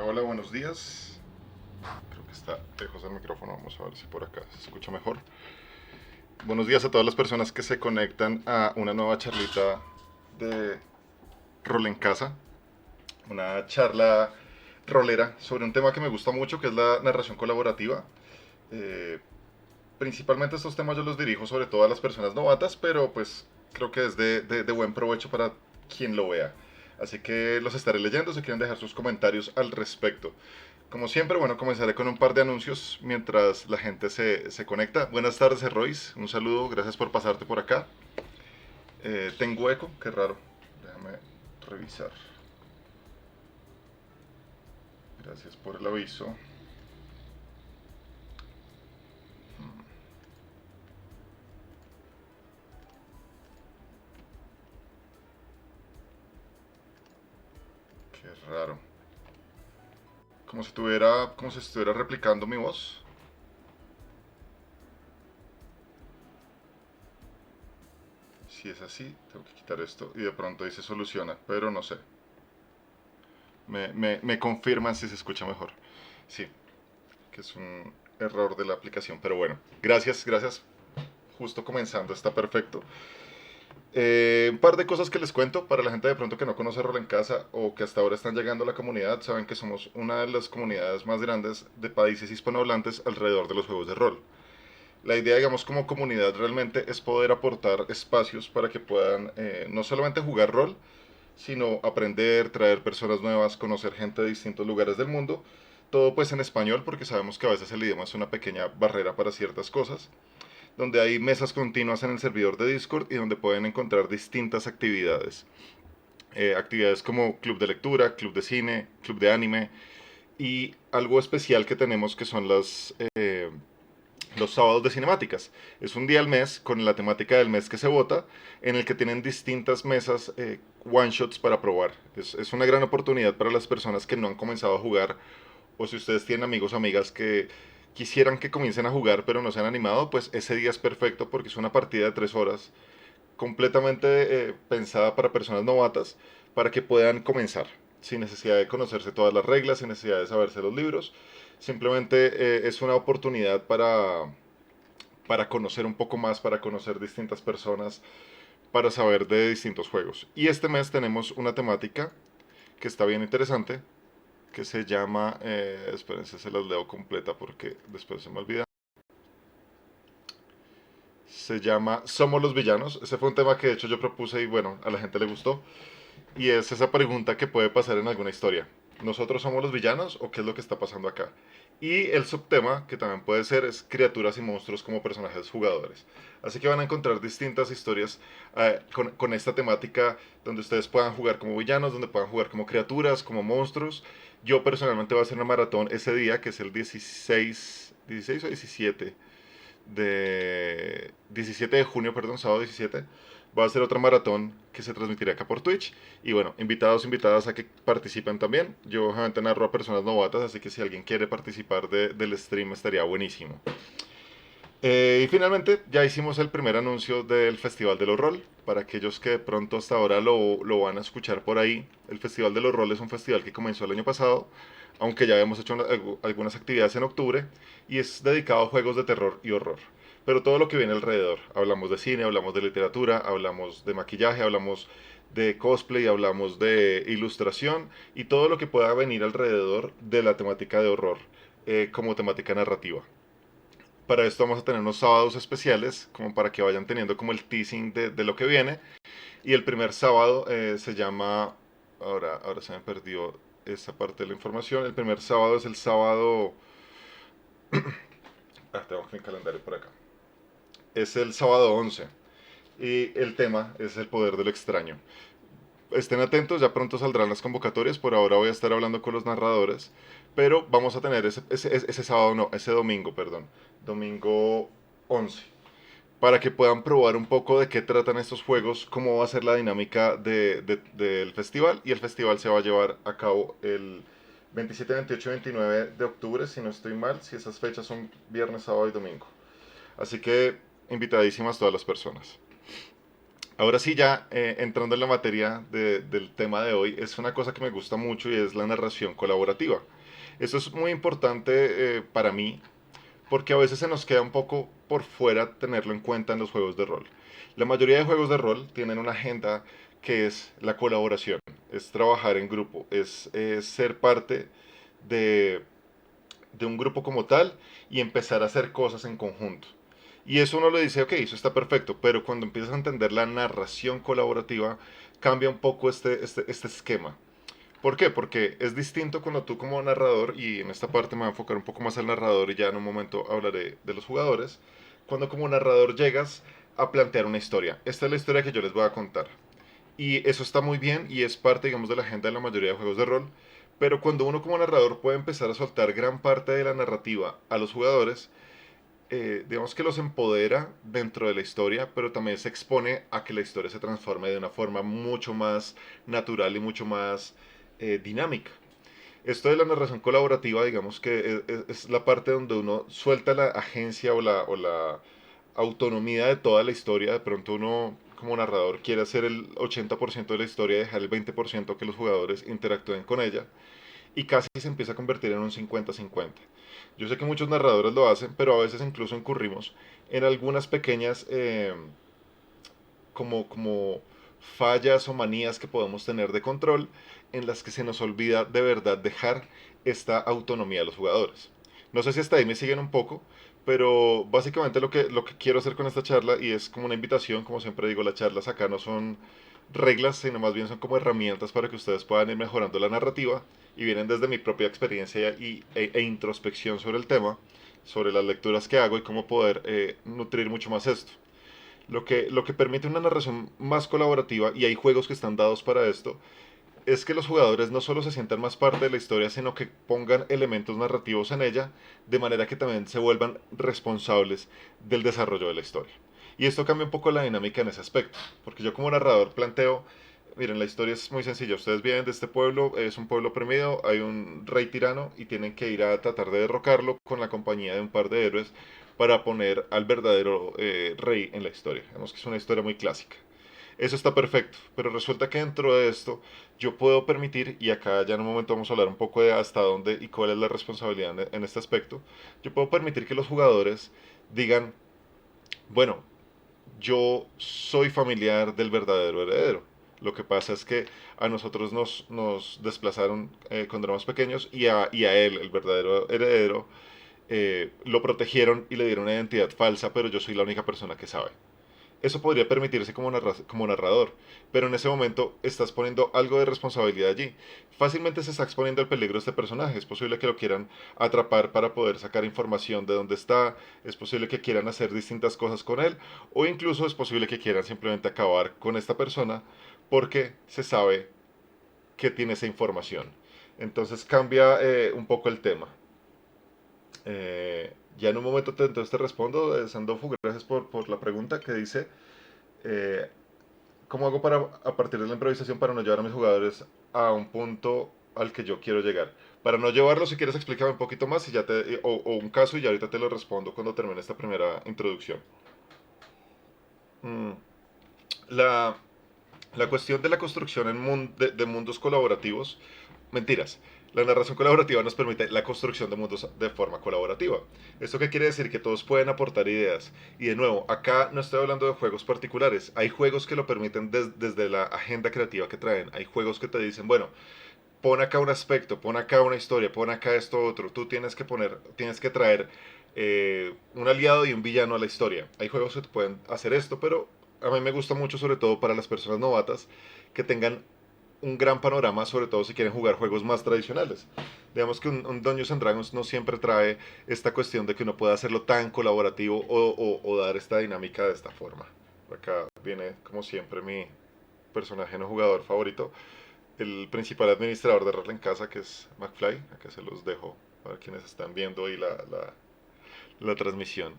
Hola, hola, buenos días. Creo que está lejos del micrófono. Vamos a ver si por acá se escucha mejor. Buenos días a todas las personas que se conectan a una nueva charlita de rol en casa. Una charla rolera sobre un tema que me gusta mucho, que es la narración colaborativa. Eh, Principalmente estos temas yo los dirijo sobre todo a las personas novatas, pero pues creo que es de buen provecho para quien lo vea. Así que los estaré leyendo si quieren dejar sus comentarios al respecto. Como siempre, bueno, comenzaré con un par de anuncios mientras la gente se conecta. Buenas tardes, Royce. Un saludo, gracias por pasarte por acá. Tengo eco, qué raro. Déjame revisar. Gracias por el aviso. Qué raro. Como si estuviera replicando mi voz. Si es así, tengo que quitar esto y de pronto ahí se soluciona, pero no sé. Me confirman si se escucha mejor. Sí, que es un error de la aplicación, pero bueno. Gracias, gracias. Justo comenzando, está perfecto. Un par de cosas que les cuento para la gente de pronto que no conoce Rol en Casa o que hasta ahora están llegando a la comunidad. Saben que somos una de las comunidades más grandes de países hispanohablantes alrededor de los juegos de rol. La idea, digamos, como comunidad realmente es poder aportar espacios para que puedan no solamente jugar rol, sino aprender, traer personas nuevas, conocer gente de distintos lugares del mundo. Todo pues en español porque sabemos que a veces el idioma es una pequeña barrera para ciertas cosas, donde hay mesas continuas en el servidor de Discord y donde pueden encontrar distintas actividades. Actividades como club de lectura, club de cine, club de anime y algo especial que tenemos que son los sábados de cinemáticas. Es un día al mes con la temática del mes que se vota, en el que tienen distintas mesas one shots para probar. Es una gran oportunidad para las personas que no han comenzado a jugar, o si ustedes tienen amigos o amigas que quisieran que comiencen a jugar pero no se han animado, pues ese día es perfecto porque es una partida de 3 horas completamente pensada para personas novatas para que puedan comenzar sin necesidad de conocerse todas las reglas, sin necesidad de saberse los libros. Simplemente es una oportunidad para conocer un poco más, para conocer distintas personas, para saber de distintos juegos. Y este mes tenemos una temática que está bien interesante, que se llama, espérense, se las leo completa porque después se me olvida. Se llama Somos los Villanos. Ese fue un tema que de hecho yo propuse y bueno, a la gente le gustó. Y es esa pregunta que puede pasar en alguna historia. ¿Nosotros somos los villanos o qué es lo que está pasando acá? Y el subtema, que también puede ser, es criaturas y monstruos como personajes jugadores. Así que van a encontrar distintas historias con esta temática donde ustedes puedan jugar como villanos, donde puedan jugar como criaturas, como monstruos. Yo personalmente voy a hacer una maratón ese día, que es el 16 o 17 de junio, perdón, sábado 17, va a ser otra maratón que se transmitirá acá por Twitch. Y bueno, invitados, invitadas a que participen también. Yo obviamente narro a personas novatas, así que si alguien quiere participar del stream estaría buenísimo. Y finalmente ya hicimos el primer anuncio del Festival de los Rol. Para aquellos que de pronto hasta ahora lo van a escuchar por ahí, el Festival de los Rol es un festival que comenzó el año pasado, aunque ya habíamos hecho algunas actividades en octubre, y es dedicado a juegos de terror y horror. Pero todo lo que viene alrededor. Hablamos de cine, hablamos de literatura, hablamos de maquillaje, hablamos de cosplay, hablamos de ilustración y todo lo que pueda venir alrededor de la temática de horror como temática narrativa. Para esto vamos a tener unos sábados especiales, como para que vayan teniendo como el teasing de lo que viene. Y el primer sábado se llama, ahora se me perdió esa parte de la información. El primer sábado es el sábado, tengo mi calendario por acá. Es el sábado 11. Y el tema es el poder del extraño. Estén atentos, ya pronto saldrán las convocatorias. Por ahora voy a estar hablando con los narradores. Pero vamos a tener ese sábado, no, ese domingo, perdón. Domingo 11 para que puedan probar un poco de qué tratan estos juegos, cómo va a ser la dinámica del festival. Y el festival se va a llevar a cabo el 27, 28 y 29 de octubre, si no estoy mal, si esas fechas son viernes, sábado y domingo. Así que invitadísimas todas las personas. Ahora sí, ya entrando en la materia del tema de hoy, es una cosa que me gusta mucho y es la narración colaborativa. Eso es muy importante para mí porque a veces se nos queda un poco por fuera tenerlo en cuenta en los juegos de rol. La mayoría de juegos de rol tienen una agenda que es la colaboración, es trabajar en grupo, es ser parte de, de un grupo como tal y empezar a hacer cosas en conjunto. Y eso uno le dice, ok, eso está perfecto, pero cuando empiezas a entender la narración colaborativa, cambia un poco este esquema. ¿Por qué? Porque es distinto cuando tú como narrador, y en esta parte me voy a enfocar un poco más al narrador y ya en un momento hablaré de los jugadores, cuando como narrador llegas a plantear una historia. Esta es la historia que yo les voy a contar. Y eso está muy bien y es parte, digamos, de la agenda de la mayoría de juegos de rol. Pero cuando uno como narrador puede empezar a soltar gran parte de la narrativa a los jugadores, digamos que los empodera dentro de la historia, pero también se expone a que la historia se transforme de una forma mucho más natural y mucho más dinámica. Esto de la narración colaborativa, digamos que es la parte donde uno suelta la agencia o la autonomía de toda la historia. De pronto uno, como narrador, quiere hacer el 80% de la historia y dejar el 20% que los jugadores interactúen con ella. Y casi se empieza a convertir en un 50-50. Yo sé que muchos narradores lo hacen, pero a veces incluso incurrimos en algunas pequeñas como fallas o manías que podemos tener de control en las que se nos olvida de verdad dejar esta autonomía a los jugadores. No sé si hasta ahí me siguen un poco, pero básicamente lo que quiero hacer con esta charla, y es como una invitación, como siempre digo, las charlas acá no son reglas, sino más bien son como herramientas para que ustedes puedan ir mejorando la narrativa y vienen desde mi propia experiencia e introspección sobre el tema, sobre las lecturas que hago y cómo poder nutrir mucho más esto. Lo que permite una narración más colaborativa, y hay juegos que están dados para esto, es que los jugadores no solo se sientan más parte de la historia, sino que pongan elementos narrativos en ella, de manera que también se vuelvan responsables del desarrollo de la historia. Y esto cambia un poco la dinámica en ese aspecto, porque yo como narrador planteo, miren, la historia es muy sencilla, ustedes vienen de este pueblo, es un pueblo oprimido, hay un rey tirano y tienen que ir a tratar de derrocarlo con la compañía de un par de héroes para poner al verdadero rey en la historia. Vemos que es una historia muy clásica. Eso está perfecto, pero resulta que dentro de esto yo puedo permitir, y acá ya en un momento vamos a hablar un poco de hasta dónde y cuál es la responsabilidad en este aspecto, yo puedo permitir que los jugadores digan, bueno, yo soy familiar del verdadero heredero. Lo que pasa es que a nosotros nos desplazaron cuando éramos pequeños y a él, el verdadero heredero, lo protegieron y le dieron una identidad falsa, pero yo soy la única persona que sabe. Eso podría permitirse como narrador, pero en ese momento estás poniendo algo de responsabilidad allí. Fácilmente se está exponiendo el peligro de este personaje. Es posible que lo quieran atrapar para poder sacar información de dónde está, es posible que quieran hacer distintas cosas con él, o incluso es posible que quieran simplemente acabar con esta persona porque se sabe que tiene esa información. Entonces cambia un poco el tema. Ya en un momento entonces te respondo, Sandofu, gracias por la pregunta que dice, eh, ¿cómo hago para, a partir de la improvisación, para no llevar a mis jugadores a un punto al que yo quiero llegar? Para no llevarlo, si quieres, explícame un poquito más y o un caso y ya ahorita te lo respondo cuando termine esta primera introducción. Mm, la, la cuestión de la construcción de mundos colaborativos, mentiras. La narración colaborativa nos permite la construcción de mundos de forma colaborativa. ¿Esto qué quiere decir? Que todos pueden aportar ideas. Y de nuevo, acá no estoy hablando de juegos particulares. Hay juegos que lo permiten desde la agenda creativa que traen. Hay juegos que te dicen, bueno, pon acá un aspecto, pon acá una historia, pon acá esto otro. Tú tienes que traer un aliado y un villano a la historia. Hay juegos que te pueden hacer esto, pero a mí me gusta mucho, sobre todo para las personas novatas, que tengan un gran panorama, sobre todo si quieren jugar juegos más tradicionales. Digamos que un Dungeons and Dragons no siempre trae esta cuestión de que uno pueda hacerlo tan colaborativo o dar esta dinámica de esta forma. Acá viene, como siempre, mi personaje no jugador favorito, el principal administrador de Rol en Casa, que es McFly. Acá se los dejo para quienes están viendo ahí la transmisión.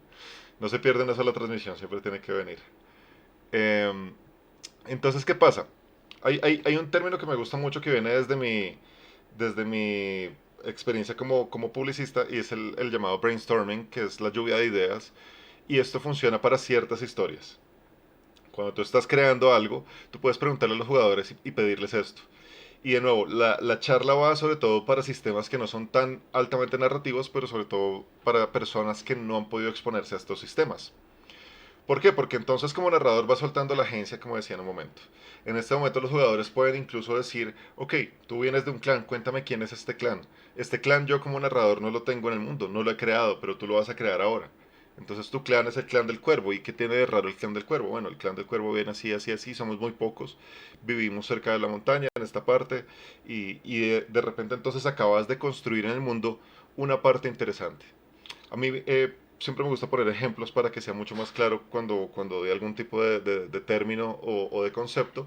No se pierden eso la transmisión, siempre tiene que venir. Eh, entonces, ¿qué pasa? Hay un término que me gusta mucho que viene desde mi experiencia como publicista y es el llamado brainstorming, que es la lluvia de ideas, y esto funciona para ciertas historias. Cuando tú estás creando algo, tú puedes preguntarle a los jugadores y pedirles esto. Y de nuevo, la charla va sobre todo para sistemas que no son tan altamente narrativos, pero sobre todo para personas que no han podido exponerse a estos sistemas. ¿Por qué? Porque entonces como narrador va soltando la agencia, como decía en un momento. En este momento los jugadores pueden incluso decir, ok, tú vienes de un clan, cuéntame quién es este clan. Este clan yo como narrador no lo tengo en el mundo, no lo he creado, pero tú lo vas a crear ahora. Entonces tu clan es el clan del cuervo. ¿Y qué tiene de raro el clan del cuervo? Bueno, el clan del cuervo viene así, así, así, somos muy pocos, vivimos cerca de la montaña, en esta parte, y de repente entonces acabas de construir en el mundo una parte interesante. A mí siempre me gusta poner ejemplos para que sea mucho más claro cuando doy algún tipo de término o de concepto.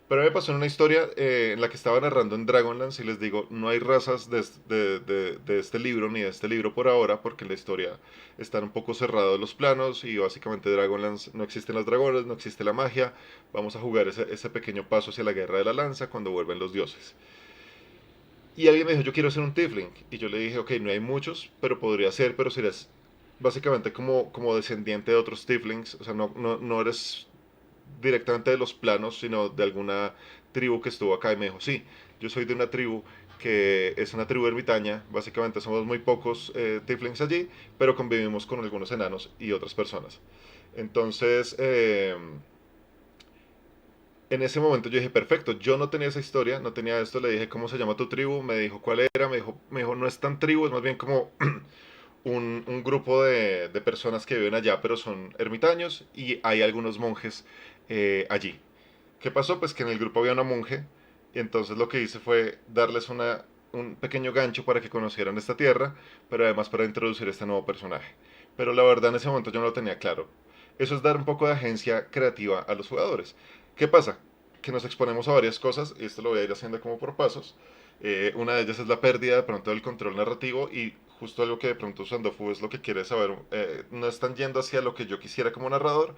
Pero a mí me pasó en una historia en la que estaba narrando en Dragonlance y les digo, no hay razas de este libro ni de este libro por ahora porque en la historia están un poco cerrados los planos y básicamente Dragonlance no existen las dragones, no existe la magia. Vamos a jugar ese pequeño paso hacia la guerra de la lanza cuando vuelven los dioses. Y alguien me dijo, yo quiero ser un tiefling. Y yo le dije, ok, no hay muchos, pero podría ser, pero serías básicamente como descendiente de otros tieflings. O sea, no eres directamente de los planos, sino de alguna tribu que estuvo acá. Y me dijo, sí, yo soy de una tribu que es una tribu ermitaña. Básicamente somos muy pocos tieflings allí, pero convivimos con algunos enanos y otras personas. Entonces, en ese momento yo dije, perfecto, yo no tenía esa historia, no tenía esto, le dije, ¿cómo se llama tu tribu? Me dijo cuál era, me dijo no es tan tribu, es más bien como un grupo de personas que viven allá, pero son ermitaños y hay algunos monjes allí. ¿Qué pasó? Pues que en el grupo había una monje y entonces lo que hice fue darles un pequeño gancho para que conocieran esta tierra, pero además para introducir este nuevo personaje. Pero la verdad en ese momento yo no lo tenía claro. Eso es dar un poco de agencia creativa a los jugadores. ¿Qué pasa? Que nos exponemos a varias cosas, y esto lo voy a ir haciendo como por pasos. Una de ellas es la pérdida de pronto del control narrativo y justo algo que de pronto Sandofu es lo que quiere saber. No están yendo hacia lo que yo quisiera como narrador,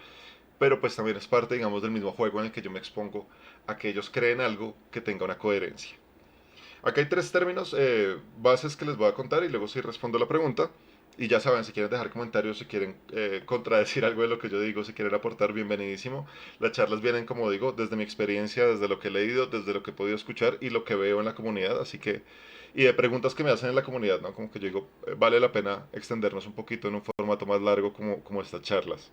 pero pues también es parte, digamos, del mismo juego en el que yo me expongo a que ellos creen algo que tenga una coherencia. Acá hay tres términos bases que les voy a contar y luego sí respondo la pregunta. Y ya saben, si quieren dejar comentarios, si quieren contradecir algo de lo que yo digo, si quieren aportar, bienvenidísimo. Las charlas vienen, como digo, desde mi experiencia, desde lo que he leído, desde lo que he podido escuchar y lo que veo en la comunidad. Así que, y de preguntas que me hacen en la comunidad, ¿no? Como que yo digo, vale la pena extendernos un poquito en un formato más largo como estas charlas.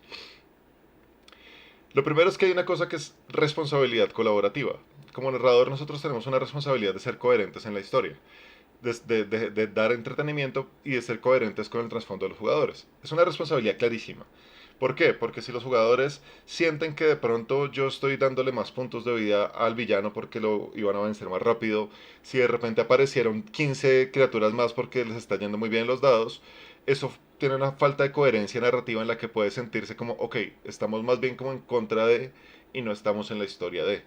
Lo primero es que hay una cosa que es responsabilidad colaborativa. Como narrador nosotros tenemos una responsabilidad de ser coherentes en la historia, de dar entretenimiento y de ser coherentes con el trasfondo de los jugadores. Es una responsabilidad clarísima. ¿Por qué? Porque si los jugadores sienten que de pronto yo estoy dándole más puntos de vida al villano porque lo iban a vencer más rápido, si de repente aparecieron 15 criaturas más porque les está yendo muy bien los dados, eso tiene una falta de coherencia narrativa en la que puede sentirse como, ok, estamos más bien como en contra de y no estamos en la historia de.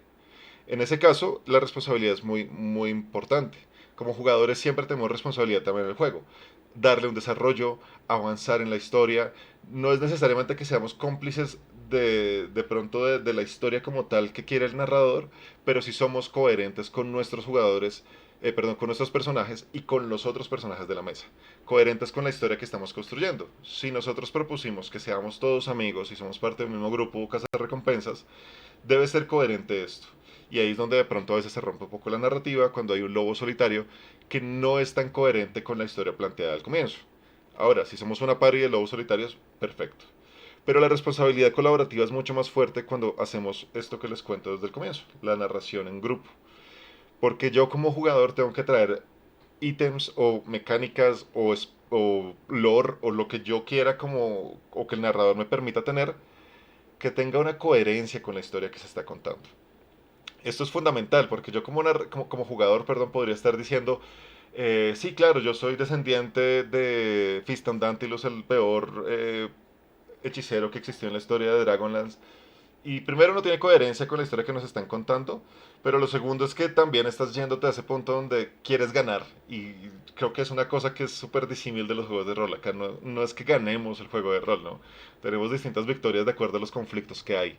En ese caso, la responsabilidad es muy, muy importante. Como jugadores siempre tenemos responsabilidad también en el juego. Darle un desarrollo, avanzar en la historia. No es necesariamente que seamos cómplices de pronto de la historia como tal que quiere el narrador, pero sí somos coherentes con nuestros jugadores, perdón, con nuestros personajes y con los otros personajes de la mesa. Coherentes con la historia que estamos construyendo. Si nosotros propusimos que seamos todos amigos y somos parte del mismo grupo Casa de Recompensas, debe ser coherente esto. Y ahí es donde de pronto a veces se rompe un poco la narrativa cuando hay un lobo solitario que no es tan coherente con la historia planteada al comienzo. Ahora, si somos una party de lobos solitarios, perfecto. Pero la responsabilidad colaborativa es mucho más fuerte cuando hacemos esto que les cuento desde el comienzo, la narración en grupo. Porque yo como jugador tengo que traer ítems o mecánicas o lore o lo que yo quiera como o que el narrador me permita tener que tenga una coherencia con la historia que se está contando. Esto es fundamental porque yo como jugador, perdón, podría estar diciendo, sí, claro, yo soy descendiente de Fiston Dantilus, el peor hechicero que existió en la historia de Dragonlance. Y primero no tiene coherencia con la historia que nos están contando, pero lo segundo es que también estás yéndote a ese punto donde quieres ganar. Y creo que es una cosa que es súper disímil de los juegos de rol. Acá no es que ganemos el juego de rol, ¿no? Tenemos distintas victorias de acuerdo a los conflictos que hay.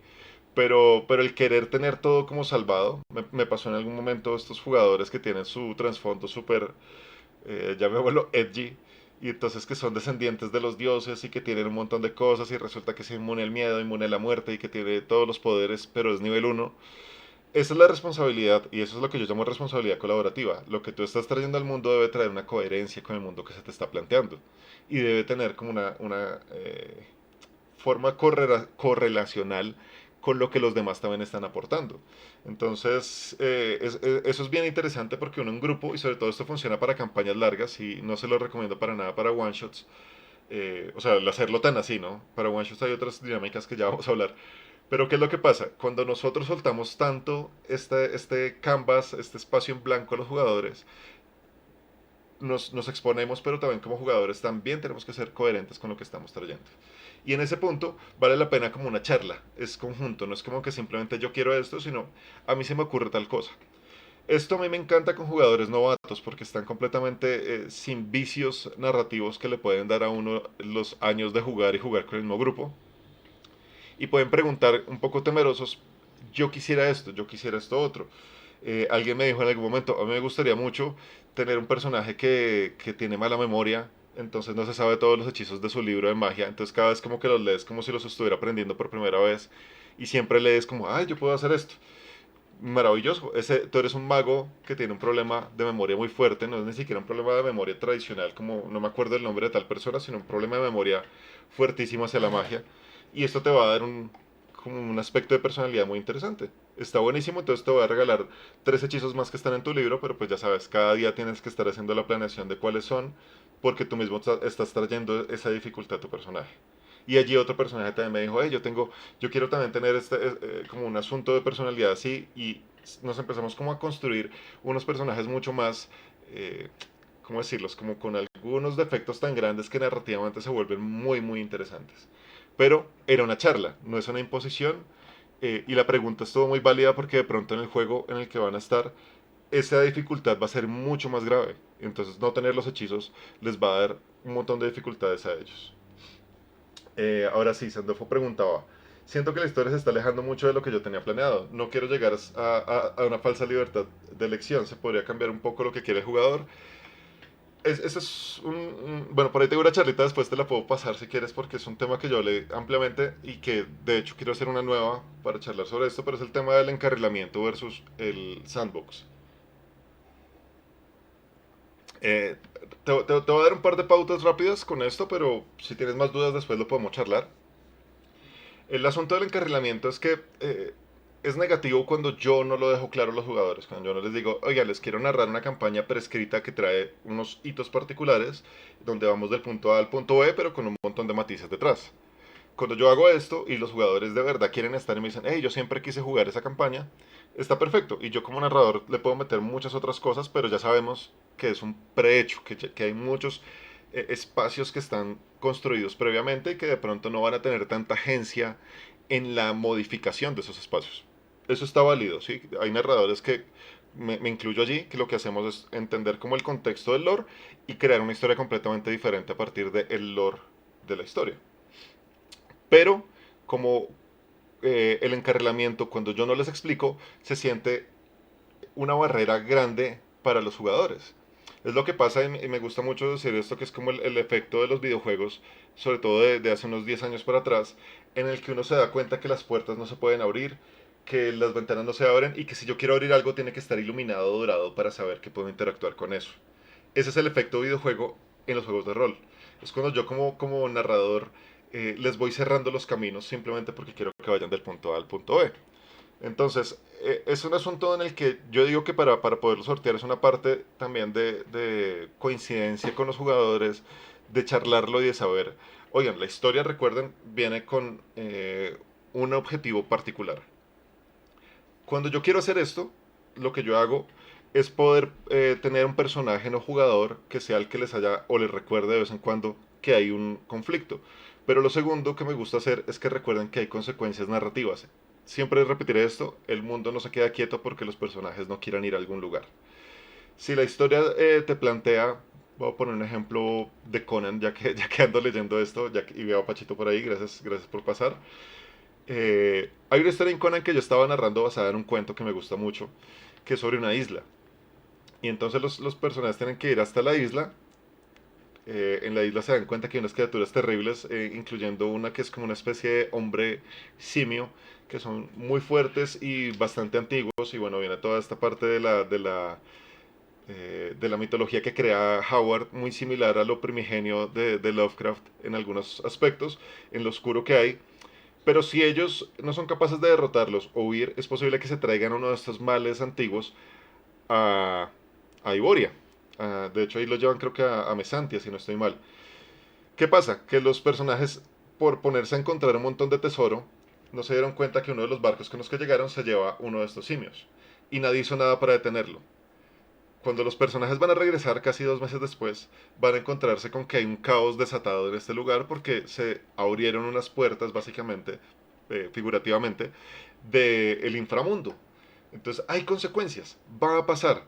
Pero el querer tener todo como salvado, me pasó en algún momento estos jugadores que tienen su trasfondo súper, ya me vuelvo edgy, y entonces que son descendientes de los dioses y que tienen un montón de cosas y resulta que es inmune al miedo, inmune a la muerte y que tiene todos los poderes, pero es nivel uno. Esa es la responsabilidad y eso es lo que yo llamo responsabilidad colaborativa. Lo que tú estás trayendo al mundo debe traer una coherencia con el mundo que se te está planteando y debe tener como una forma correlacional con lo que los demás también están aportando. Entonces, eso es bien interesante porque uno en grupo, y sobre todo esto funciona para campañas largas, y no se lo recomiendo para nada para one shots, o sea, el hacerlo tan así, ¿no? Para one shots hay otras dinámicas que ya vamos a hablar. Pero ¿qué es lo que pasa? Cuando nosotros soltamos tanto este canvas, este espacio en blanco a los jugadores, nos exponemos, pero también como jugadores también tenemos que ser coherentes con lo que estamos trayendo. Y en ese punto vale la pena como una charla, es conjunto, no es como que simplemente yo quiero esto, sino a mí se me ocurre tal cosa. Esto a mí me encanta con jugadores novatos porque están completamente sin vicios narrativos que le pueden dar a uno los años de jugar y jugar con el mismo grupo. Y pueden preguntar un poco temerosos, yo quisiera esto otro. Alguien me dijo en algún momento, a mí me gustaría mucho tener un personaje que tiene mala memoria, entonces no se sabe todos los hechizos de su libro de magia, entonces cada vez como que los lees como si los estuviera aprendiendo por primera vez y siempre lees como, ay, yo puedo hacer esto. Maravilloso, tú eres un mago que tiene un problema de memoria muy fuerte, no es ni siquiera un problema de memoria tradicional, como no me acuerdo el nombre de tal persona, sino un problema de memoria fuertísimo hacia la magia. Y esto te va a dar como un aspecto de personalidad muy interesante. Está buenísimo, entonces te voy a regalar 3 hechizos más que están en tu libro, pero pues ya sabes, cada día tienes que estar haciendo la planeación de cuáles son, porque tú mismo estás trayendo esa dificultad a tu personaje. Y allí otro personaje también me dijo, hey, yo quiero también tener como un asunto de personalidad así, y nos empezamos como a construir unos personajes mucho más, ¿cómo decirlos? Como con algunos defectos tan grandes que narrativamente se vuelven muy, muy interesantes. Pero era una charla, no es una imposición, y la pregunta estuvo muy válida porque de pronto en el juego en el que van a estar, esa dificultad va a ser mucho más grave. Entonces no tener los hechizos les va a dar un montón de dificultades a ellos. Ahora sí, Sandolfo preguntaba, siento que la historia se está alejando mucho de lo que yo tenía planeado. No quiero llegar a una falsa libertad de elección. Se podría cambiar un poco lo que quiere el jugador. Eso es bueno, por ahí tengo una charlita, después te la puedo pasar si quieres, porque es un tema que yo hablé ampliamente y que de hecho quiero hacer una nueva para charlar sobre esto, pero es el tema del encarrilamiento versus el sandbox. Eh, te voy a dar un par de pautas rápidas con esto, pero si tienes más dudas después lo podemos charlar. El asunto del encarrilamiento es que es negativo cuando yo no lo dejo claro a los jugadores, cuando yo no les digo, oiga, les quiero narrar una campaña prescrita que trae unos hitos particulares, donde vamos del punto A al punto B, pero con un montón de matices detrás. Cuando yo hago esto y los jugadores de verdad quieren estar y me dicen, hey, yo siempre quise jugar esa campaña, está perfecto. Y yo como narrador le puedo meter muchas otras cosas, pero ya sabemos que es un prehecho, que hay muchos espacios que están construidos previamente y que de pronto no van a tener tanta agencia en la modificación de esos espacios. Eso está válido, ¿sí? Hay narradores que me incluyo allí, que lo que hacemos es entender como el contexto del lore y crear una historia completamente diferente a partir del lore de la historia. Pero como el encarrilamiento, cuando yo no les explico, se siente una barrera grande para los jugadores. Es lo que pasa, y me gusta mucho decir esto, que es como el efecto de los videojuegos, sobre todo de hace unos 10 años para atrás, en el que uno se da cuenta que las puertas no se pueden abrir, que las ventanas no se abren y que si yo quiero abrir algo tiene que estar iluminado o dorado para saber que puedo interactuar con eso. Ese es el efecto videojuego en los juegos de rol. Es cuando yo como narrador les voy cerrando los caminos simplemente porque quiero que vayan del punto A al punto B. Entonces, es un asunto en el que yo digo que para poderlo sortear es una parte también de coincidencia con los jugadores, de charlarlo y de saber, oigan, la historia, recuerden, viene con un objetivo particular. Cuando yo quiero hacer esto, lo que yo hago es poder tener un personaje no jugador que sea el que les haya o les recuerde de vez en cuando que hay un conflicto. Pero lo segundo que me gusta hacer es que recuerden que hay consecuencias narrativas. Siempre repetiré esto, el mundo no se queda quieto porque los personajes no quieran ir a algún lugar. Si la historia te plantea, voy a poner un ejemplo de Conan, ya que ando leyendo esto y veo a Pachito por ahí, gracias por pasar. Hay una historia en Conan que yo estaba narrando basada en un cuento que me gusta mucho, que es sobre una isla. Y entonces los personajes tienen que ir hasta la isla En la isla se dan cuenta que hay unas criaturas terribles, incluyendo una que es como una especie de hombre simio, que son muy fuertes y bastante antiguos. Y bueno, viene toda esta parte de la mitología que crea Howard, muy similar a lo primigenio de Lovecraft en algunos aspectos, en lo oscuro que hay. Pero si ellos no son capaces de derrotarlos o huir, es posible que se traigan uno de estos males antiguos a, a Iboria. De hecho, ahí lo llevan creo que a Mesantia, si no estoy mal. ¿Qué pasa? Que los personajes, por ponerse a encontrar un montón de tesoro, no se dieron cuenta que uno de los barcos con los que llegaron se lleva uno de estos simios. Y nadie hizo nada para detenerlo. Cuando los personajes van a regresar casi 2 meses después, van a encontrarse con que hay un caos desatado en este lugar porque se abrieron unas puertas, básicamente, figurativamente, del inframundo. Entonces hay consecuencias, va a pasar,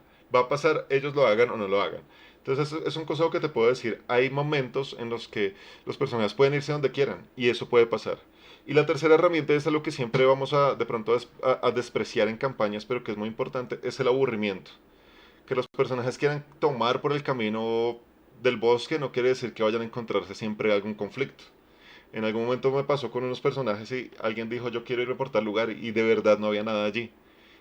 ellos lo hagan o no lo hagan. Entonces es un consejo que te puedo decir, hay momentos en los que los personajes pueden irse donde quieran y eso puede pasar. Y la tercera herramienta es algo que siempre vamos a de pronto a despreciar en campañas, pero que es muy importante, es el aburrimiento. Que los personajes quieran tomar por el camino del bosque no quiere decir que vayan a encontrarse siempre algún conflicto. En algún momento me pasó con unos personajes y alguien dijo yo quiero ir a tal lugar y de verdad no había nada allí.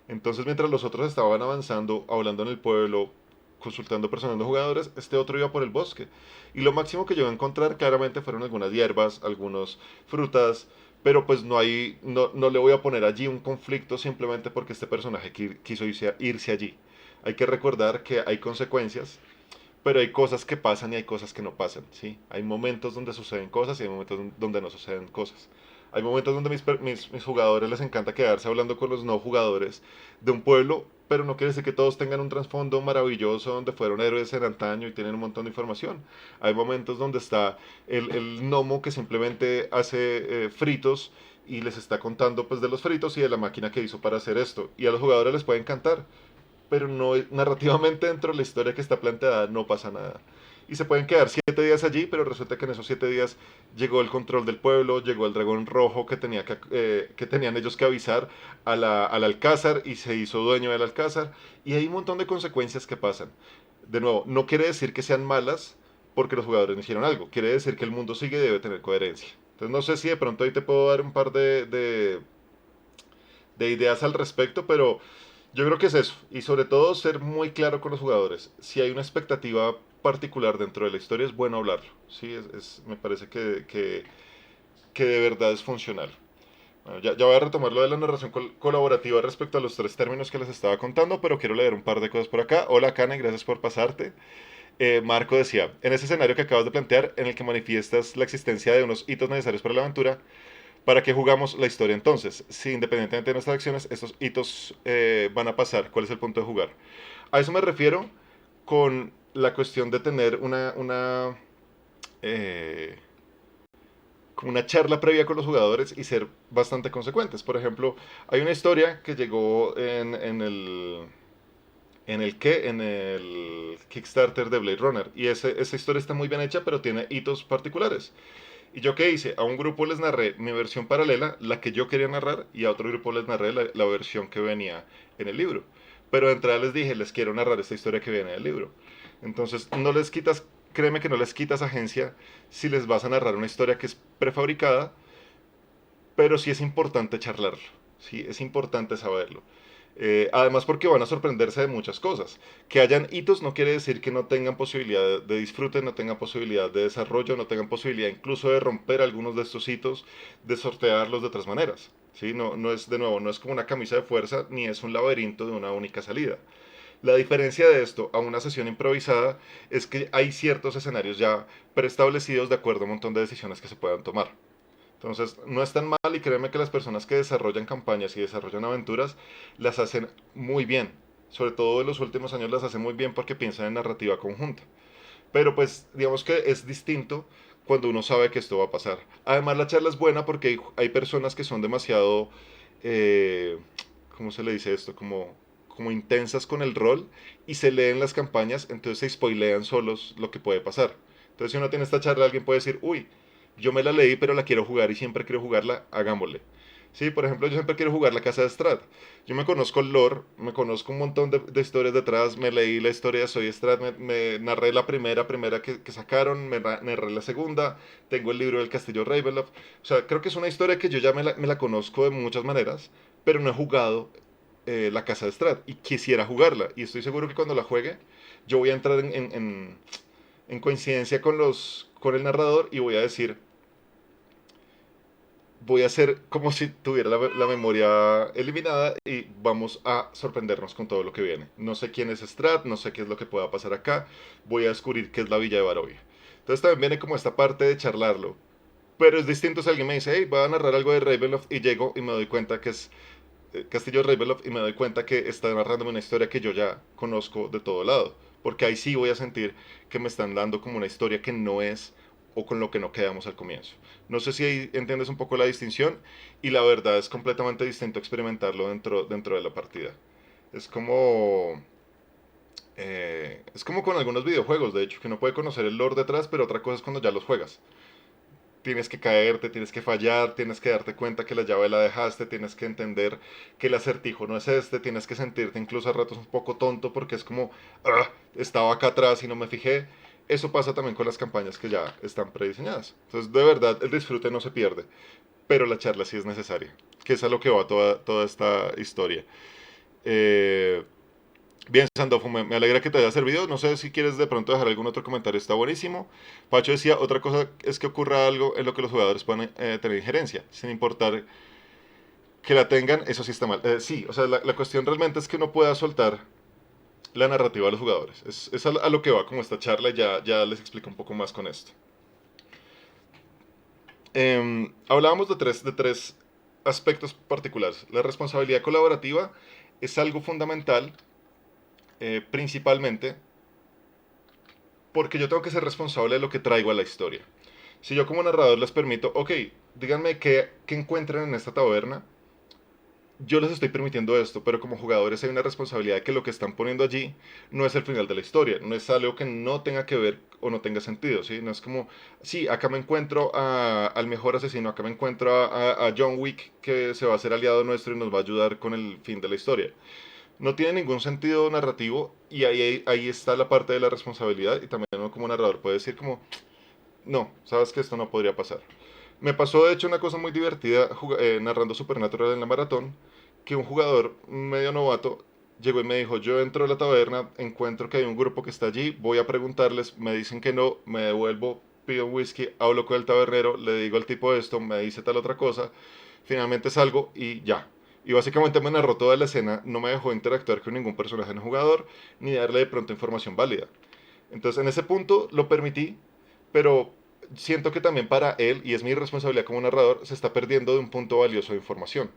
Entonces mientras los otros estaban avanzando, hablando en el pueblo, consultando personas no jugadores, este otro iba por el bosque. Y lo máximo que yo a encontrar claramente fueron algunas hierbas, algunas frutas, pero pues no le voy a poner allí un conflicto simplemente porque este personaje quiso irse allí. Hay que recordar que hay consecuencias, pero hay cosas que pasan y hay cosas que no pasan, ¿sí? Hay momentos donde suceden cosas y hay momentos donde no suceden cosas. Hay momentos donde mis jugadores les encanta quedarse hablando con los no jugadores de un pueblo, pero no quiere decir que todos tengan un trasfondo maravilloso donde fueron héroes en antaño y tienen un montón de información. Hay momentos donde está el gnomo que simplemente hace fritos y les está contando pues de los fritos y de la máquina que hizo para hacer esto. Y a los jugadores les puede encantar, pero no, narrativamente dentro de la historia que está planteada no pasa nada. Y se pueden quedar 7 días allí, pero resulta que en esos 7 días llegó el control del pueblo, llegó el dragón rojo que tenían ellos que avisar al alcázar y se hizo dueño del alcázar. Y hay un montón de consecuencias que pasan. De nuevo, no quiere decir que sean malas porque los jugadores no hicieron algo. Quiere decir que el mundo sigue y debe tener coherencia. Entonces no sé si de pronto ahí te puedo dar un par de ideas al respecto, pero yo creo que es eso, y sobre todo ser muy claro con los jugadores. Si hay una expectativa particular dentro de la historia, es bueno hablarlo. Sí, me parece que de verdad es funcional. Bueno, ya voy a retomar lo de la narración colaborativa respecto a los 3 términos que les estaba contando, pero quiero leer un par de cosas por acá. Hola, Kane, gracias por pasarte. Marco decía, en ese escenario que acabas de plantear, en el que manifiestas la existencia de unos hitos necesarios para la aventura, ¿para qué jugamos la historia entonces? Si independientemente de nuestras acciones, estos hitos van a pasar, ¿cuál es el punto de jugar? A eso me refiero con la cuestión de tener eh, una charla previa con los jugadores y ser bastante consecuentes. Por ejemplo, hay una historia que llegó en el Kickstarter de Blade Runner. Y esa historia está muy bien hecha, pero tiene hitos particulares. ¿Y yo qué hice? A un grupo les narré mi versión paralela, la que yo quería narrar, y a otro grupo les narré la versión que venía en el libro. Pero de entrada les dije, les quiero narrar esta historia que viene en el libro. Entonces, no les quitas, créeme que no les quitas agencia si les vas a narrar una historia que es prefabricada, pero sí es importante charlarlo, sí es importante saberlo. Además porque van a sorprenderse de muchas cosas. Que hayan hitos no quiere decir que no tengan posibilidad de disfrute, no tengan posibilidad de desarrollo, no tengan posibilidad incluso de romper algunos de estos hitos, de sortearlos de otras maneras. ¿Sí? No es, de nuevo, no es como una camisa de fuerza ni es un laberinto de una única salida. La diferencia de esto a una sesión improvisada es que hay ciertos escenarios ya preestablecidos de acuerdo a un montón de decisiones que se puedan tomar. Entonces, no es tan mal y créeme que las personas que desarrollan campañas y desarrollan aventuras las hacen muy bien. Sobre todo en los últimos años las hacen muy bien porque piensan en narrativa conjunta. Pero pues digamos que es distinto cuando uno sabe que esto va a pasar. Además la charla es buena porque hay personas que son demasiado, eh, ¿cómo se le dice esto? Como intensas con el rol y se leen las campañas, entonces se spoilean solos lo que puede pasar. Entonces si uno tiene esta charla, alguien puede decir, uy, yo me la leí pero la quiero jugar y siempre quiero jugarla, hagámosle. Sí, por ejemplo, yo siempre quiero jugar la casa de Strahd. Yo me conozco el lore, me conozco un montón de historias detrás, me leí la historia de Soy Strahd, me narré la primera que sacaron, narré la segunda, tengo el libro del Castillo Ravenloft. O sea, creo que es una historia que yo ya me la conozco de muchas maneras, pero no he jugado la casa de Strahd y quisiera jugarla. Y estoy seguro que cuando la juegue, yo voy a entrar en coincidencia con el narrador y voy a decir, voy a hacer como si tuviera la memoria eliminada y vamos a sorprendernos con todo lo que viene. No sé quién es Strat, no sé qué es lo que pueda pasar acá, voy a descubrir qué es la Villa de Barovia. Entonces también viene como esta parte de charlarlo. Pero es distinto si alguien me dice, hey, voy a narrar algo de Ravenloft y llego y me doy cuenta que es Castillo Ravenloft y me doy cuenta que está narrándome una historia que yo ya conozco de todo lado. Porque ahí sí voy a sentir que me están dando como una historia que no es o con lo que no quedamos al comienzo. No sé si ahí entiendes un poco la distinción y la verdad es completamente distinto experimentarlo dentro de la partida. Es como... es como con algunos videojuegos, de hecho, que uno puede conocer el lore detrás, pero otra cosa es cuando ya los juegas. Tienes que caerte, tienes que fallar, tienes que darte cuenta que la llave la dejaste, tienes que entender que el acertijo no es este, tienes que sentirte incluso a ratos un poco tonto porque es como, ah, estaba acá atrás y no me fijé. Eso pasa también con las campañas que ya están prediseñadas. Entonces, de verdad, el disfrute no se pierde, pero la charla sí es necesaria, que es a lo que va toda esta historia. Eh, Bien, Sandofo, me alegra que te haya servido. No sé si quieres de pronto dejar algún otro comentario, está buenísimo. Pacho decía, otra cosa es que ocurra algo en lo que los jugadores puedan tener injerencia, sin importar que la tengan, eso sí está mal. Sí, o sea, la cuestión realmente es que uno pueda soltar la narrativa de los jugadores. Es a lo que va como esta charla y ya les explico un poco más con esto. Hablábamos de tres aspectos particulares. La responsabilidad colaborativa es algo fundamental, principalmente porque yo tengo que ser responsable de lo que traigo a la historia. Si yo como narrador les permito, ok, díganme qué encuentran en esta taberna, yo les estoy permitiendo esto, pero como jugadores hay una responsabilidad de que lo que están poniendo allí no es el final de la historia, no es algo que no tenga que ver o no tenga sentido, ¿sí? No es como, sí, acá me encuentro al mejor asesino, acá me encuentro a John Wick que se va a hacer aliado nuestro y nos va a ayudar con el fin de la historia. No tiene ningún sentido narrativo y ahí está la parte de la responsabilidad y también uno como narrador puede decir como, no, sabes que esto no podría pasar. Me pasó de hecho una cosa muy divertida narrando Supernatural en la maratón, que un jugador medio novato llegó y me dijo, yo entro a la taberna, encuentro que hay un grupo que está allí, voy a preguntarles, me dicen que no, me devuelvo, pido un whisky, hablo con el tabernero, le digo al tipo esto, me dice tal otra cosa, finalmente salgo y ya. Y básicamente me narró toda la escena, no me dejó interactuar con ningún personaje en el jugador, ni darle de pronto información válida. Entonces en ese punto lo permití, pero siento que también para él, y es mi responsabilidad como narrador, se está perdiendo de un punto valioso de información.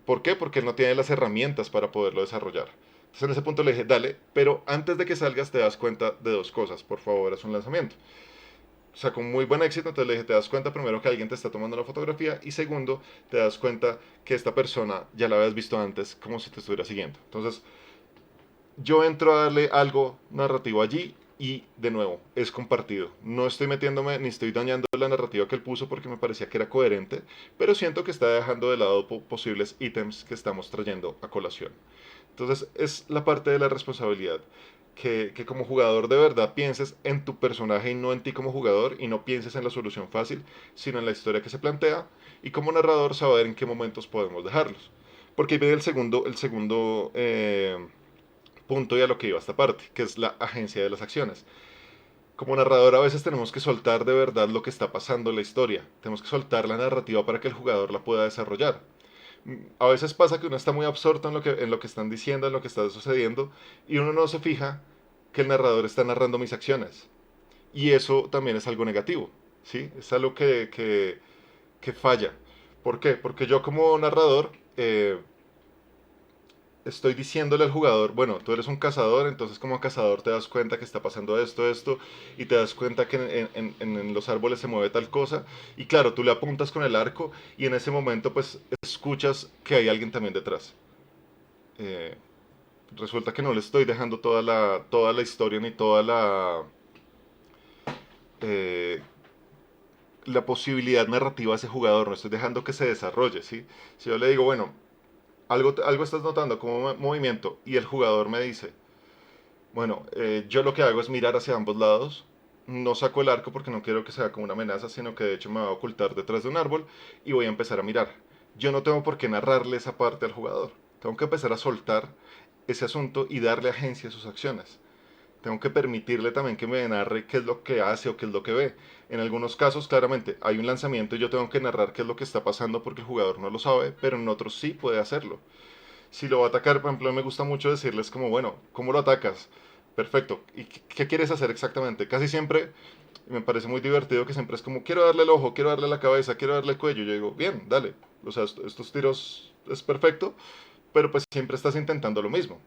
¿Por qué? Porque él no tiene las herramientas para poderlo desarrollar. Entonces en ese punto le dije, dale, pero antes de que salgas te das cuenta de dos cosas, por favor, es un lanzamiento. O sea, con muy buen éxito, entonces le dije, te das cuenta primero que alguien te está tomando la fotografía y segundo, te das cuenta que esta persona ya la habías visto antes como si te estuviera siguiendo. Entonces, yo entro a darle algo narrativo allí y de nuevo es compartido. No estoy metiéndome ni estoy dañando la narrativa que él puso porque me parecía que era coherente, pero siento que está dejando de lado posibles ítems que estamos trayendo a colación. Entonces es la parte de la responsabilidad. Que como jugador de verdad pienses en tu personaje y no en ti como jugador y no pienses en la solución fácil, sino en la historia que se plantea y como narrador saber en qué momentos podemos dejarlos. Porque ahí viene el segundo punto y a lo que iba esta parte, que es la agencia de las acciones. Como narrador a veces tenemos que soltar de verdad lo que está pasando en la historia, tenemos que soltar la narrativa para que el jugador la pueda desarrollar. A veces pasa que uno está muy absorto en lo que están diciendo, en lo que está sucediendo, y uno no se fija que el narrador está narrando mis acciones. Y eso también es algo negativo, ¿sí? Es algo que falla. ¿Por qué? Porque yo como narrador estoy diciéndole al jugador, bueno, tú eres un cazador, entonces como cazador te das cuenta que está pasando esto, y te das cuenta que en los árboles se mueve tal cosa, y claro, tú le apuntas con el arco, y en ese momento pues escuchas que hay alguien también detrás. Eh, Resulta que no le estoy dejando toda la historia ni toda la... eh, la posibilidad narrativa a ese jugador, no estoy dejando que se desarrolle, ¿sí? Si yo le digo, bueno, algo estás notando como movimiento y el jugador me dice, bueno, yo lo que hago es mirar hacia ambos lados, no saco el arco porque no quiero que sea como una amenaza, sino que de hecho me va a ocultar detrás de un árbol y voy a empezar a mirar. Yo no tengo por qué narrarle esa parte al jugador, tengo que empezar a soltar ese asunto y darle agencia a sus acciones. Tengo que permitirle también que me narre qué es lo que hace o qué es lo que ve. En algunos casos, claramente, hay un lanzamiento y yo tengo que narrar qué es lo que está pasando porque el jugador no lo sabe, pero en otros sí puede hacerlo. Si lo va a atacar, por ejemplo, me gusta mucho decirles como, bueno, ¿cómo lo atacas? Perfecto. ¿Y qué quieres hacer exactamente? Casi siempre me parece muy divertido que siempre es como, quiero darle el ojo, quiero darle la cabeza, quiero darle el cuello. Yo digo, bien, dale. O sea, estos tiros es perfecto, pero pues siempre estás intentando lo mismo.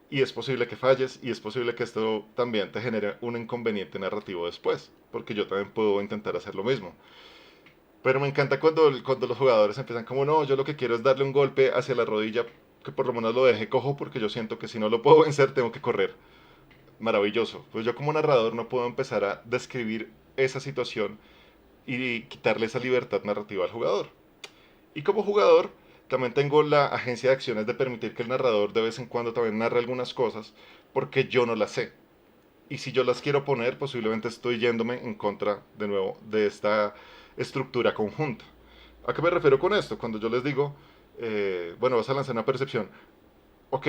Y es posible que falles y es posible que esto también te genere un inconveniente narrativo después, porque yo también puedo intentar hacer lo mismo. Pero me encanta cuando los jugadores empiezan como, no, yo lo que quiero es darle un golpe hacia la rodilla, que por lo menos lo deje cojo, porque yo siento que si no lo puedo vencer tengo que correr. Maravilloso. Pues yo como narrador no puedo empezar a describir esa situación y quitarle esa libertad narrativa al jugador. Y como jugador, también tengo la agencia de acciones de permitir que el narrador de vez en cuando también narre algunas cosas porque yo no las sé. Y si yo las quiero poner, posiblemente estoy yéndome en contra, de nuevo, de esta estructura conjunta. ¿A qué me refiero con esto? Cuando yo les digo, bueno, vas a lanzar una percepción. Ok,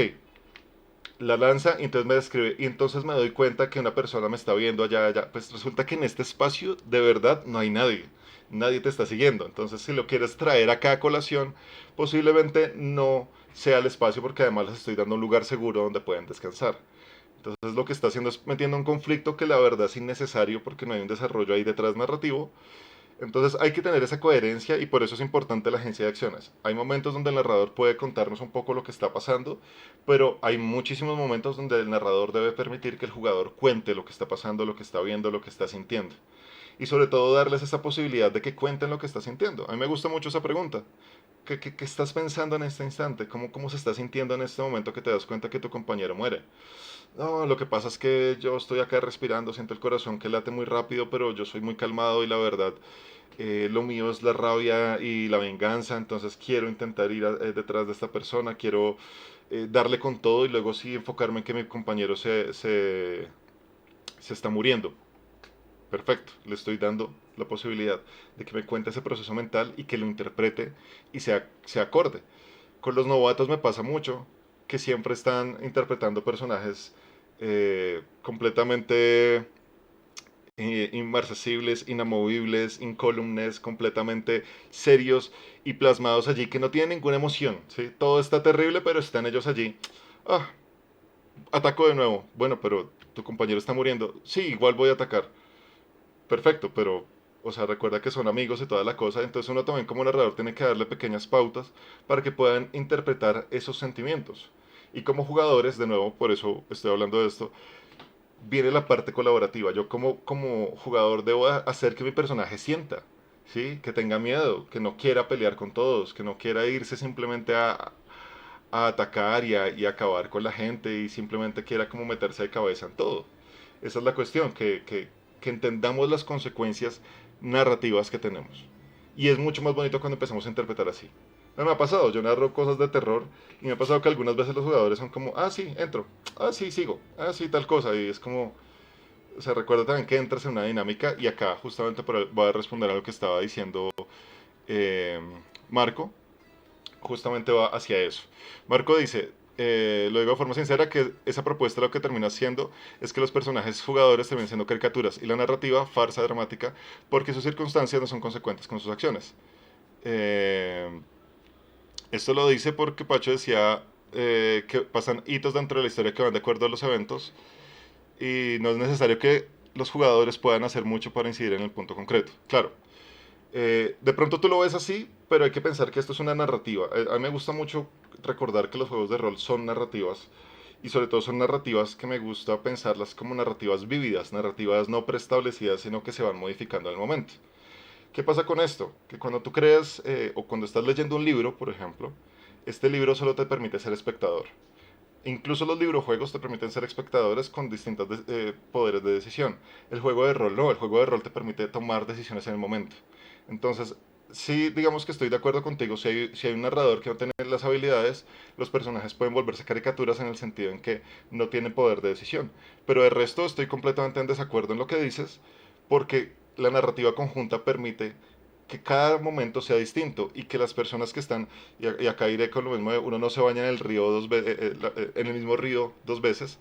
la lanza y entonces me describe y entonces me doy cuenta que una persona me está viendo allá. Pues resulta que en este espacio de verdad no hay nadie. Nadie te está siguiendo. Entonces si lo quieres traer acá a colación, posiblemente no sea el espacio porque además les estoy dando un lugar seguro donde pueden descansar. Entonces lo que está haciendo es metiendo un conflicto que la verdad es innecesario porque no hay un desarrollo ahí detrás narrativo. Entonces hay que tener esa coherencia y por eso es importante la agencia de acciones. Hay momentos donde el narrador puede contarnos un poco lo que está pasando, pero hay muchísimos momentos donde el narrador debe permitir que el jugador cuente lo que está pasando, lo que está viendo, lo que está sintiendo. Y sobre todo darles esa posibilidad de que cuenten lo que está sintiendo. A mí me gusta mucho esa pregunta. ¿Qué estás pensando en este instante? ¿Cómo se está sintiendo en este momento que te das cuenta que tu compañero muere? No, lo que pasa es que yo estoy acá respirando, siento el corazón que late muy rápido, pero yo soy muy calmado y la verdad, lo mío es la rabia y la venganza, entonces quiero intentar ir detrás de esta persona, quiero darle con todo y luego sí enfocarme en que mi compañero se está muriendo. Perfecto, le estoy dando la posibilidad de que me cuente ese proceso mental y que lo interprete y sea acorde. Con los novatos me pasa mucho que siempre están interpretando personajes completamente inmarcesibles, inamovibles, incólumes, completamente serios y plasmados allí que no tienen ninguna emoción. ¿Sí? Todo está terrible, pero están ellos allí. Ah, ataco de nuevo. Bueno, pero tu compañero está muriendo. Sí, igual voy a atacar. Perfecto, pero, o sea, recuerda que son amigos y toda la cosa, entonces uno también como narrador tiene que darle pequeñas pautas para que puedan interpretar esos sentimientos. Y como jugadores, de nuevo, por eso estoy hablando de esto, viene la parte colaborativa. Yo como jugador debo hacer que mi personaje sienta, ¿sí? Que tenga miedo, que no quiera pelear con todos, que no quiera irse simplemente a atacar y acabar con la gente y simplemente quiera como meterse de cabeza en todo. Esa es la cuestión, que entendamos las consecuencias narrativas que tenemos. Y es mucho más bonito cuando empezamos a interpretar así. No me ha pasado, yo narro cosas de terror y me ha pasado que algunas veces los jugadores son como, ah, sí, entro, ah, sí, sigo, ah, sí, tal cosa. Y es como, o sea, recuerda también que entras en una dinámica y acá justamente voy a responder a lo que estaba diciendo eh, Marco, justamente va hacia eso. Marco dice, lo digo de forma sincera, que esa propuesta lo que termina haciendo es que los personajes jugadores terminen siendo caricaturas y la narrativa farsa dramática porque sus circunstancias no son consecuentes con sus acciones. Eh, Esto lo dice porque Pacho decía que pasan hitos dentro de la historia que van de acuerdo a los eventos y no es necesario que los jugadores puedan hacer mucho para incidir en el punto concreto. Claro, de pronto tú lo ves así, pero hay que pensar que esto es una narrativa. A mí me gusta mucho recordar que los juegos de rol son narrativas y sobre todo son narrativas que me gusta pensarlas como narrativas vívidas, narrativas no preestablecidas, sino que se van modificando al momento. ¿Qué pasa con esto? Que cuando tú creas o cuando estás leyendo un libro, por ejemplo, este libro solo te permite ser espectador. Incluso los librojuegos te permiten ser espectadores con distintos poderes de decisión. El juego de rol no, el juego de rol te permite tomar decisiones en el momento. Entonces, sí, digamos que estoy de acuerdo contigo, si hay un narrador que no tiene las habilidades, los personajes pueden volverse caricaturas en el sentido en que no tienen poder de decisión. Pero de resto estoy completamente en desacuerdo en lo que dices, porque la narrativa conjunta permite que cada momento sea distinto y que las personas que están, y acá iré con lo mismo, uno no se baña en el río en el mismo río dos veces,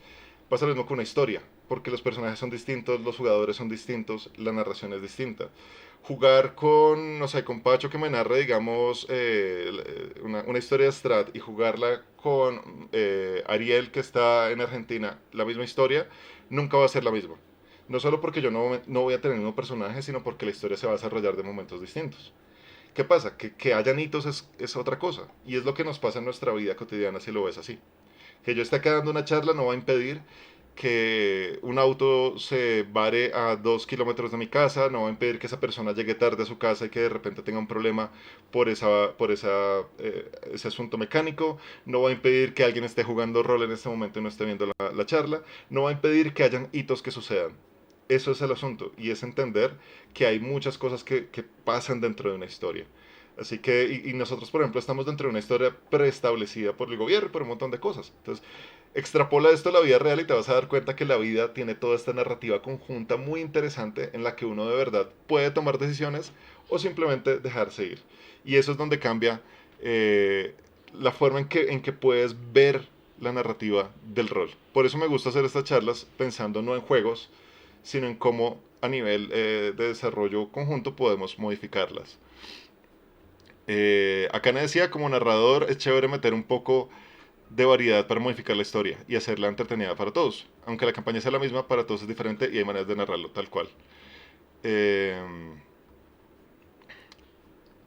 pasa lo mismo con una historia, porque los personajes son distintos, los jugadores son distintos, la narración es distinta. Jugar con, no sé, con Pacho que me narre, digamos, una historia de Strat y jugarla con Ariel que está en Argentina, la misma historia, nunca va a ser la misma. No solo porque yo no voy a tener el mismo personaje, sino porque la historia se va a desarrollar de momentos distintos. ¿Qué pasa? Que hayan hitos es otra cosa. Y es lo que nos pasa en nuestra vida cotidiana si lo ves así. Que yo esté acá dando una charla no va a impedir que un auto se vare a 2 kilómetros de mi casa, no va a impedir que esa persona llegue tarde a su casa y que de repente tenga un problema ese asunto mecánico, no va a impedir que alguien esté jugando rol en este momento y no esté viendo la charla, no va a impedir que hayan hitos que sucedan. Eso es el asunto, y es entender que hay muchas cosas que pasan dentro de una historia. Así que, y nosotros, por ejemplo, estamos dentro de una historia preestablecida por el gobierno y por un montón de cosas. Entonces, extrapola esto a la vida real y te vas a dar cuenta que la vida tiene toda esta narrativa conjunta muy interesante en la que uno de verdad puede tomar decisiones o simplemente dejarse ir. Y eso es donde cambia la forma en que puedes ver la narrativa del rol. Por eso me gusta hacer estas charlas pensando no en juegos, sino en cómo a nivel de desarrollo conjunto podemos modificarlas. Acá me decía, como narrador, es chévere meter un poco de variedad para modificar la historia y hacerla entretenida para todos. Aunque la campaña sea la misma, para todos es diferente y hay maneras de narrarlo tal cual. Eh,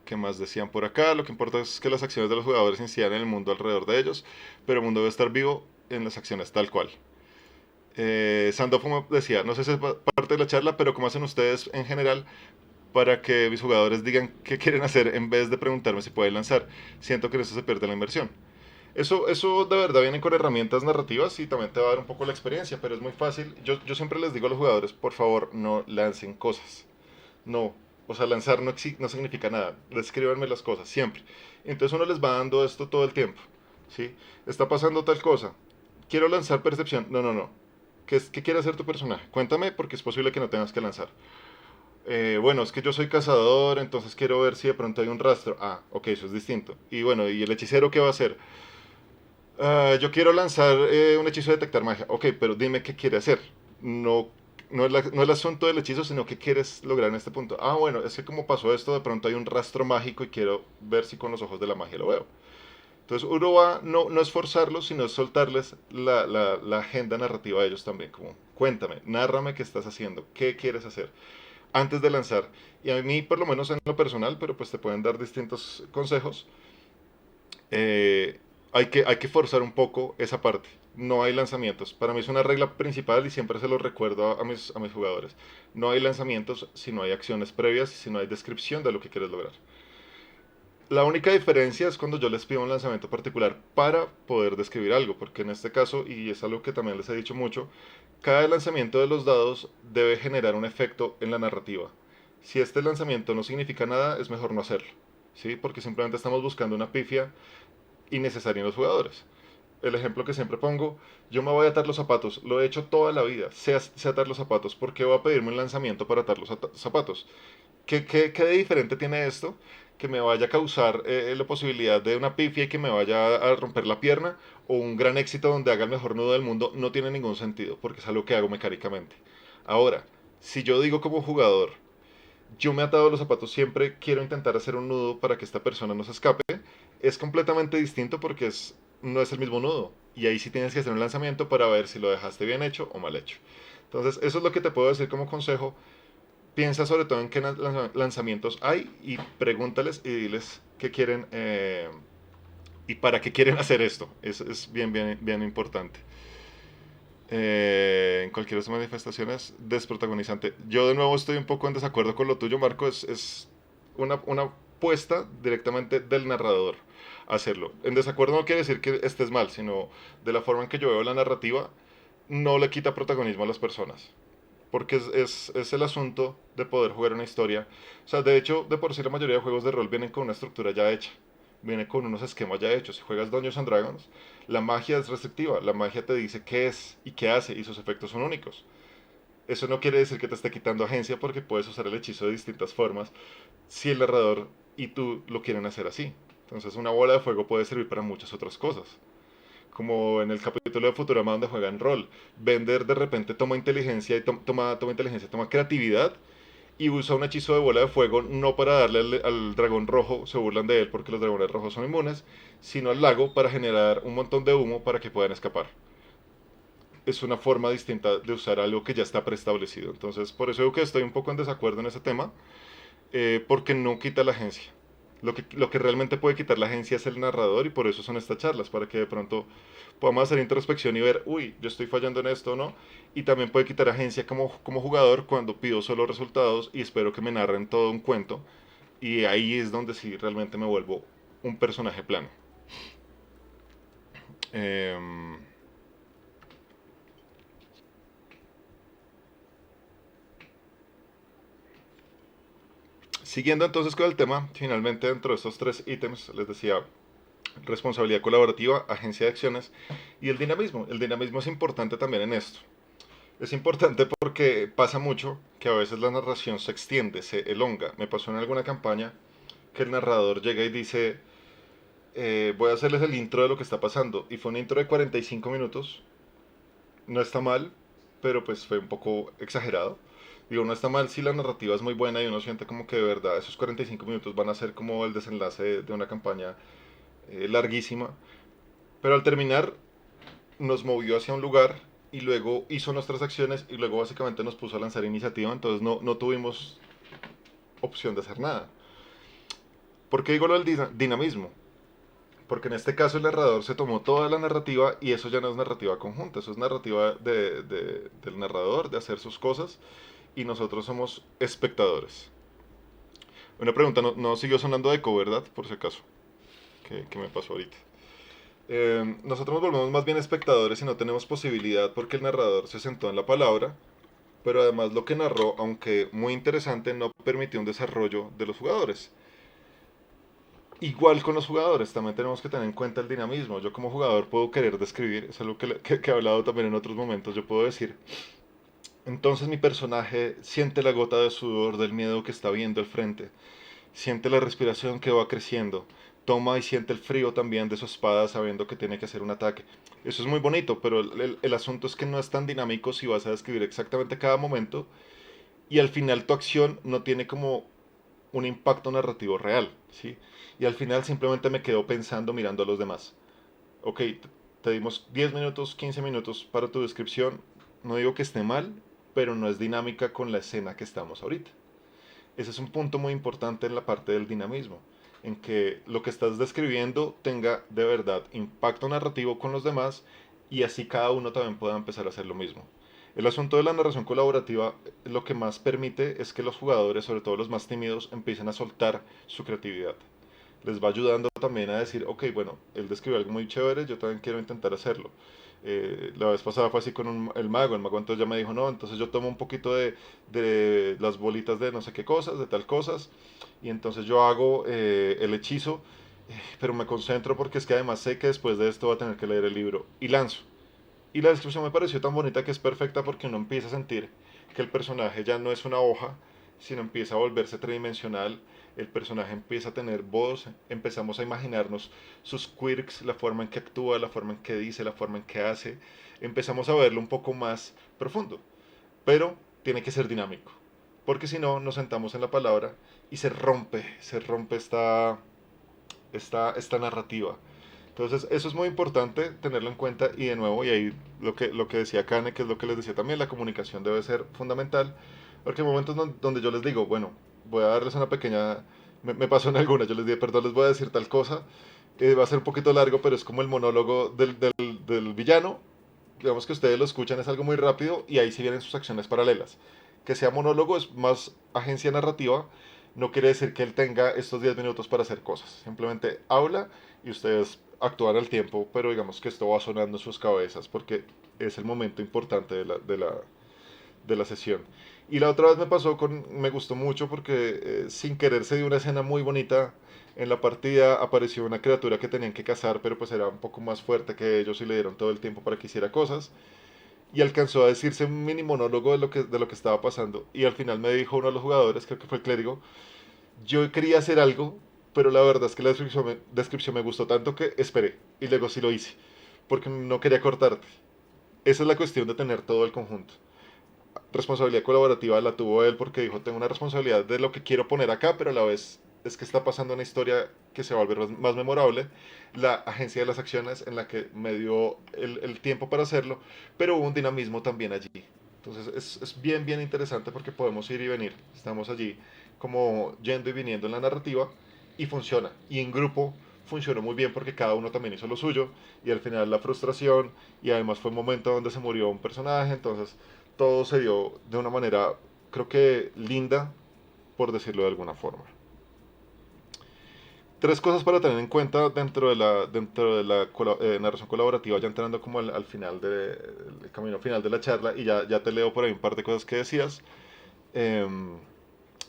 ¿Qué más decían por acá? Lo que importa es que las acciones de los jugadores incidan en el mundo alrededor de ellos, pero el mundo debe estar vivo en las acciones tal cual. Sandofo decía, no sé si es parte de la charla, pero ¿cómo hacen ustedes en general para que mis jugadores digan qué quieren hacer en vez de preguntarme si pueden lanzar? Siento que en eso se pierde la inversión. Eso de verdad viene con herramientas narrativas y también te va a dar un poco la experiencia, pero es muy fácil. Yo siempre les digo a los jugadores, por favor, no lancen cosas. No, o sea, lanzar no significa nada. Descríbanme las cosas, siempre. Entonces uno les va dando esto todo el tiempo. ¿Sí? Está pasando tal cosa. Quiero lanzar percepción. No, no, no. ¿Qué quiere hacer tu personaje? Cuéntame porque es posible que no tengas que lanzar. Bueno, es que yo soy cazador, entonces quiero ver si de pronto hay un rastro. Ah, ok, eso es distinto. Y bueno, ¿y el hechicero qué va a hacer? Yo quiero lanzar un hechizo de detectar magia. Ok, pero dime qué quiere hacer. No, no es el asunto del hechizo, sino qué quieres lograr en este punto. Ah, bueno, es que como pasó esto, de pronto hay un rastro mágico y quiero ver si con los ojos de la magia lo veo. Entonces uno va, no es forzarlos, sino es soltarles la agenda narrativa a ellos también. Como, cuéntame, nárrame qué estás haciendo, qué quieres hacer antes de lanzar. Y a mí, por lo menos en lo personal, pero pues te pueden dar distintos consejos, eh, hay que forzar un poco esa parte. No hay lanzamientos. Para mí es una regla principal y siempre se lo recuerdo a mis jugadores. No hay lanzamientos si no hay acciones previas y si no hay descripción de lo que quieres lograr. La única diferencia es cuando yo les pido un lanzamiento particular para poder describir algo, porque en este caso, y es algo que también les he dicho mucho, cada lanzamiento de los dados debe generar un efecto en la narrativa. Si este lanzamiento no significa nada, es mejor no hacerlo, ¿sí? Porque simplemente estamos buscando una pifia innecesaria en los jugadores. El ejemplo que siempre pongo, yo me voy a atar los zapatos, lo he hecho toda la vida, sé atar los zapatos, ¿por qué voy a pedirme un lanzamiento para atar los zapatos? ¿Qué de diferente tiene esto? Que me vaya a causar la posibilidad de una pifia y que me vaya a romper la pierna, o un gran éxito donde haga el mejor nudo del mundo, no tiene ningún sentido, porque es algo que hago mecánicamente. Ahora, si yo digo como jugador, yo me he atado los zapatos siempre, quiero intentar hacer un nudo para que esta persona no se escape, es completamente distinto porque no es el mismo nudo. Y ahí sí tienes que hacer un lanzamiento para ver si lo dejaste bien hecho o mal hecho. Entonces, eso es lo que te puedo decir como consejo. Piensa sobre todo en qué lanzamientos hay y pregúntales y diles qué quieren y para qué quieren hacer esto. Es bien, bien, bien importante. En cualquiera de estas manifestaciones, desprotagonizante. Yo de nuevo estoy un poco en desacuerdo con lo tuyo, Marco. Es una puesta directamente del narrador a hacerlo. En desacuerdo no quiere decir que estés mal, sino de la forma en que yo veo la narrativa, no le quita protagonismo a las personas. Porque es el asunto de poder jugar una historia. O sea, de hecho, de por sí la mayoría de juegos de rol vienen con una estructura ya hecha. Viene con unos esquemas ya hechos. Si juegas Dungeons and Dragons, la magia es restrictiva. La magia te dice qué es y qué hace y sus efectos son únicos. Eso no quiere decir que te esté quitando agencia porque puedes usar el hechizo de distintas formas si el narrador y tú lo quieren hacer así. Entonces una bola de fuego puede servir para muchas otras cosas. Como en el capítulo de Futurama donde juegan rol. Bender de repente toma inteligencia y toma inteligencia, toma creatividad y usa un hechizo de bola de fuego no para darle al dragón rojo, se burlan de él porque los dragones rojos son inmunes, sino al lago para generar un montón de humo para que puedan escapar. Es una forma distinta de usar algo que ya está preestablecido. Entonces, por eso digo que estoy un poco en desacuerdo en ese tema, porque no quita la agencia. Lo que realmente puede quitar la agencia es el narrador y por eso son estas charlas, para que de pronto podamos hacer introspección y ver, uy, yo estoy fallando en esto o no. Y también puede quitar agencia como jugador cuando pido solo resultados y espero que me narren todo un cuento. Y ahí es donde sí realmente me vuelvo un personaje plano. Em, Siguiendo entonces con el tema, finalmente dentro de estos tres ítems, les decía, responsabilidad colaborativa, agencia de acciones y el dinamismo. El dinamismo es importante también en esto. Es importante porque pasa mucho que a veces la narración se extiende, se elonga. Me pasó en alguna campaña que el narrador llega y dice, voy a hacerles el intro de lo que está pasando. Y fue un intro de 45 minutos. No está mal, pero pues fue un poco exagerado. Digo, no está mal si la narrativa es muy buena y uno siente como que de verdad esos 45 minutos van a ser como el desenlace de una campaña larguísima. Pero al terminar nos movió hacia un lugar y luego hizo nuestras acciones y luego básicamente nos puso a lanzar iniciativa, entonces no tuvimos opción de hacer nada. ¿Por qué digo lo del dinamismo? Porque en este caso el narrador se tomó toda la narrativa y eso ya no es narrativa conjunta, eso es narrativa del narrador, de hacer sus cosas y nosotros somos espectadores. Una pregunta, no siguió sonando eco, ¿verdad? Por si acaso, que me pasó ahorita. Nosotros nos volvemos más bien espectadores y no tenemos posibilidad porque el narrador se sentó en la palabra, pero además lo que narró, aunque muy interesante, no permitió un desarrollo de los jugadores. Igual con los jugadores, también tenemos que tener en cuenta el dinamismo. Yo como jugador puedo querer describir, es algo que he hablado también en otros momentos, yo puedo decir, entonces mi personaje siente la gota de sudor del miedo que está viendo al frente, siente la respiración que va creciendo, toma y siente el frío también de su espada sabiendo que tiene que hacer un ataque. Eso es muy bonito, pero el asunto es que no es tan dinámico si vas a describir exactamente cada momento y al final tu acción no tiene como un impacto narrativo real, ¿sí? Y al final simplemente me quedo pensando mirando a los demás. Ok, te dimos 10 minutos, 15 minutos para tu descripción, no digo que esté mal, pero no es dinámica con la escena que estamos ahorita. Ese es un punto muy importante en la parte del dinamismo, en que lo que estás describiendo tenga de verdad impacto narrativo con los demás y así cada uno también pueda empezar a hacer lo mismo. El asunto de la narración colaborativa lo que más permite es que los jugadores, sobre todo los más tímidos, empiecen a soltar su creatividad. Les va ayudando también a decir, ok, bueno, él describió algo muy chévere, yo también quiero intentar hacerlo. La vez pasada fue así con el mago entonces ya me dijo, no, entonces yo tomo un poquito de las bolitas de no sé qué cosas, de tal cosas, y entonces yo hago el hechizo, pero me concentro porque es que además sé que después de esto va a tener que leer el libro, y lanzo. Y la descripción me pareció tan bonita que es perfecta porque uno empieza a sentir que el personaje ya no es una hoja, sino empieza a volverse tridimensional, el personaje empieza a tener voz, empezamos a imaginarnos sus quirks, la forma en que actúa, la forma en que dice, la forma en que hace, empezamos a verlo un poco más profundo, pero tiene que ser dinámico, porque si no nos sentamos en la palabra y se rompe esta narrativa. Entonces, eso es muy importante tenerlo en cuenta y de nuevo, y ahí lo que decía Kane, que es lo que les decía también, la comunicación debe ser fundamental, porque hay momentos donde yo les digo, bueno, voy a darles una pequeña, me pasó en alguna, yo les dije, perdón, les voy a decir tal cosa, va a ser un poquito largo, pero es como el monólogo del villano, digamos que ustedes lo escuchan, es algo muy rápido y ahí sí vienen sus acciones paralelas. Que sea monólogo es más agencia narrativa, no quiere decir que él tenga estos 10 minutos para hacer cosas. Simplemente habla y ustedes actúan al tiempo, pero digamos que esto va sonando en sus cabezas porque es el momento importante de la sesión. Y la otra vez me pasó me gustó mucho porque sin querer se dio una escena muy bonita. En la partida apareció una criatura que tenían que cazar, pero pues era un poco más fuerte que ellos y le dieron todo el tiempo para que hiciera cosas. Y alcanzó a decirse un mini monólogo de lo que estaba pasando. Y al final me dijo uno de los jugadores, creo que fue el clérigo, yo quería hacer algo, pero la verdad es que la descripción me gustó tanto que esperé. Y luego sí lo hice, porque no quería cortarte. Esa es la cuestión de tener todo el conjunto. Responsabilidad colaborativa la tuvo él porque dijo, tengo una responsabilidad de lo que quiero poner acá, pero a la vez es que está pasando una historia que se va a volver más memorable. La agencia de las acciones en la que me dio el tiempo para hacerlo, pero hubo un dinamismo también allí. Entonces es bien, bien interesante porque podemos ir y venir. Estamos allí como yendo y viniendo en la narrativa y funciona. Y en grupo funcionó muy bien porque cada uno también hizo lo suyo y al final la frustración y además fue un momento donde se murió un personaje, entonces todo se dio de una manera, creo que linda, por decirlo de alguna forma. Tres cosas para tener en cuenta dentro de la narración colaborativa, ya entrando como al final el camino final de la charla, y ya te leo por ahí un par de cosas em,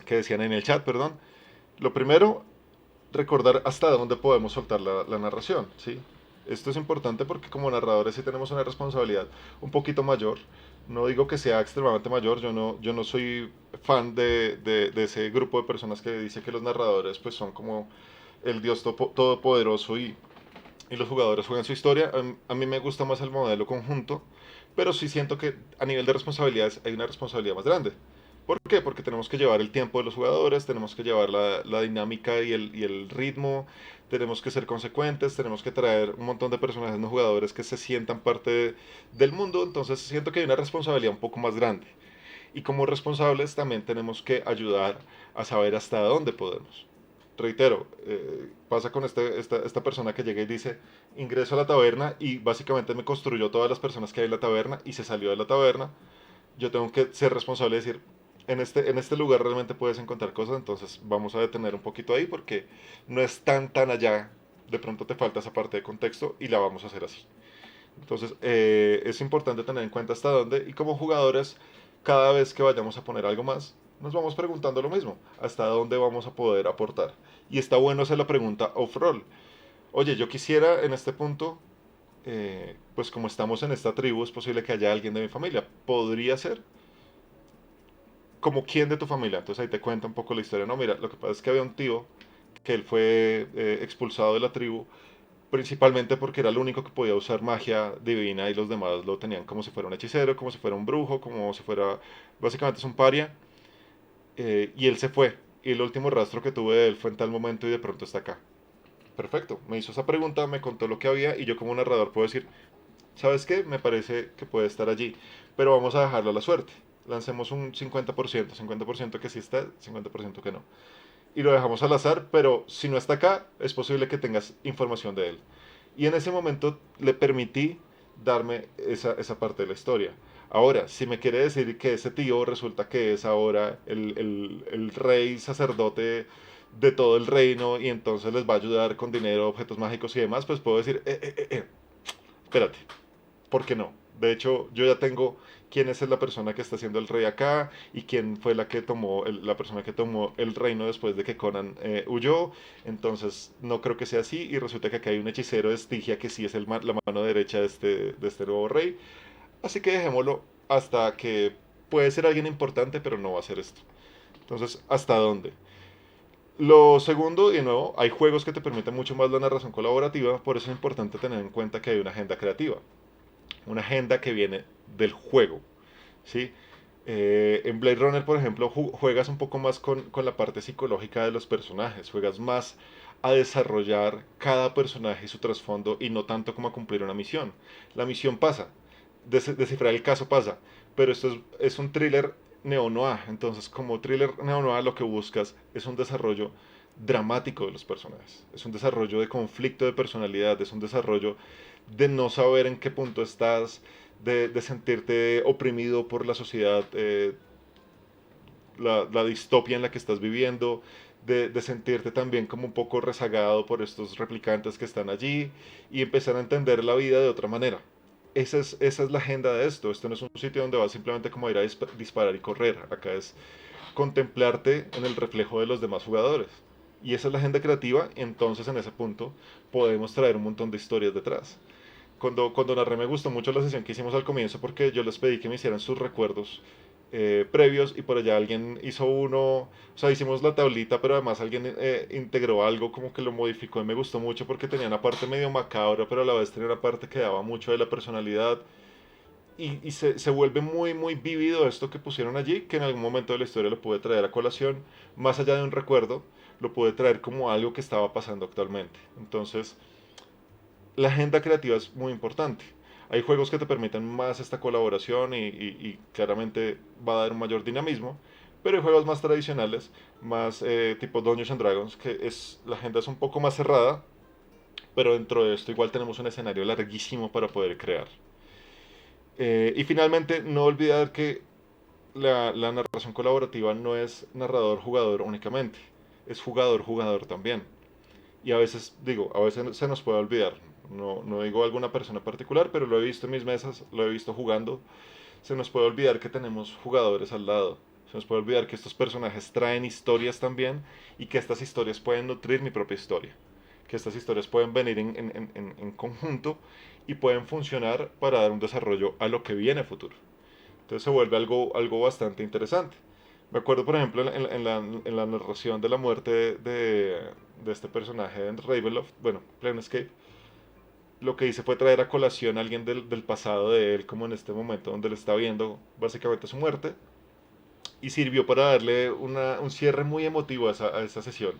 que decían en el chat, perdón. Lo primero, recordar hasta dónde podemos soltar la narración, ¿sí? Esto es importante porque como narradores sí tenemos una responsabilidad un poquito mayor. No digo que sea extremadamente mayor, yo no soy fan de ese grupo de personas que dice que los narradores pues son como el dios todopoderoso y los jugadores juegan su historia. A mí me gusta más el modelo conjunto, pero sí siento que a nivel de responsabilidades hay una responsabilidad más grande. ¿Por qué? Porque tenemos que llevar el tiempo de los jugadores, tenemos que llevar la dinámica y el ritmo, tenemos que ser consecuentes, tenemos que traer un montón de personajes no jugadores que se sientan del mundo, entonces siento que hay una responsabilidad un poco más grande. Y como responsables también tenemos que ayudar a saber hasta dónde podemos. Reitero, pasa con esta persona que llega y dice, ingreso a la taberna y básicamente me construyó todas las personas que hay en la taberna y se salió de la taberna. Yo tengo que ser responsable de decir, en este lugar realmente puedes encontrar cosas, entonces vamos a detener un poquito ahí porque no es tan allá, de pronto te falta esa parte de contexto y la vamos a hacer así. Entonces, es importante tener en cuenta hasta dónde y como jugadores, cada vez que vayamos a poner algo más, nos vamos preguntando lo mismo, hasta dónde vamos a poder aportar. Y está bueno hacer la pregunta off-roll. Oye, yo quisiera en este punto, pues como estamos en esta tribu, es posible que haya alguien de mi familia. ¿Podría ser? ¿Como quién de tu familia? Entonces ahí te cuenta un poco la historia. No, mira, lo que pasa es que había un tío que él fue expulsado de la tribu principalmente porque era el único que podía usar magia divina y los demás lo tenían como si fuera un hechicero, como si fuera un brujo, como si fuera, básicamente es un paria, y él se fue. Y el último rastro que tuve de él fue en tal momento y de pronto está acá. Perfecto, me hizo esa pregunta, me contó lo que había y yo como narrador puedo decir, ¿sabes qué? Me parece que puede estar allí, pero vamos a dejarlo a la suerte. Lancemos un 50%, 50% que sí está, 50% que no. Y lo dejamos al azar, pero si no está acá, es posible que tengas información de él. Y en ese momento le permití darme esa parte de la historia. Ahora, si me quiere decir que ese tío resulta que es ahora el rey sacerdote de todo el reino y entonces les va a ayudar con dinero, objetos mágicos y demás, pues puedo decir, espérate, ¿por qué no? De hecho, yo ya tengo quién es la persona que está siendo el rey acá y quién fue la que tomó la persona que tomó el reino después de que Conan huyó. Entonces, no creo que sea así. Y resulta que acá hay un hechicero de Estigia que sí es la mano derecha de este nuevo rey. Así que dejémoslo hasta que puede ser alguien importante, pero no va a ser esto. Entonces, ¿hasta dónde? Lo segundo, y de nuevo, hay juegos que te permiten mucho más la narración colaborativa, por eso es importante tener en cuenta que hay una agenda creativa, una agenda que viene del juego, ¿sí? En Blade Runner, por ejemplo, juegas un poco más con la parte psicológica de los personajes, juegas más a desarrollar cada personaje y su trasfondo y no tanto como a cumplir una misión. La misión pasa, descifrar el caso pasa, pero esto es un thriller neo-noir, entonces como thriller neo-noir lo que buscas es un desarrollo dramático de los personajes, es un desarrollo de conflicto de personalidad, es un desarrollo de no saber en qué punto estás, de sentirte oprimido por la sociedad, la distopia en la que estás viviendo, de sentirte también como un poco rezagado por estos replicantes que están allí y empezar a entender la vida de otra manera. Esa es la agenda de esto. Esto no es un sitio donde vas simplemente como a ir a disparar y correr. Acá es contemplarte en el reflejo de los demás jugadores. Y esa es la agenda creativa, entonces en ese punto podemos traer un montón de historias detrás. Cuando narré me gustó mucho la sesión que hicimos al comienzo porque yo les pedí que me hicieran sus recuerdos previos y por allá alguien hizo uno, o sea, hicimos la tablita, pero además alguien integró algo como que lo modificó y me gustó mucho porque tenía una parte medio macabra, pero a la vez tenía una parte que daba mucho de la personalidad y se vuelve muy, muy vívido esto que pusieron allí, que en algún momento de la historia lo pude traer a colación, más allá de un recuerdo, lo pude traer como algo que estaba pasando actualmente. Entonces, la agenda creativa es muy importante. Hay juegos que te permiten más esta colaboración y claramente va a dar un mayor dinamismo, pero hay juegos más tradicionales, más tipo Dungeons and Dragons, que la agenda es un poco más cerrada, pero dentro de esto igual tenemos un escenario larguísimo para poder crear. Y finalmente, no olvidar que la narración colaborativa no es narrador-jugador únicamente, es jugador-jugador también. Y a veces, digo, a veces se nos puede olvidar. No digo alguna persona particular, pero lo he visto en mis mesas, lo he visto jugando. Se nos puede olvidar que tenemos jugadores al lado. Se nos puede olvidar que estos personajes traen historias también y que estas historias pueden nutrir mi propia historia. Que estas historias pueden venir en conjunto y pueden funcionar para dar un desarrollo a lo que viene futuro. Entonces se vuelve algo bastante interesante. Me acuerdo, por ejemplo, en la narración de la muerte de este personaje en Ravenloft, bueno, Planescape, lo que hice fue traer a colación a alguien del pasado de él, como en este momento donde le está viendo básicamente su muerte, y sirvió para darle un cierre muy emotivo a esa sesión.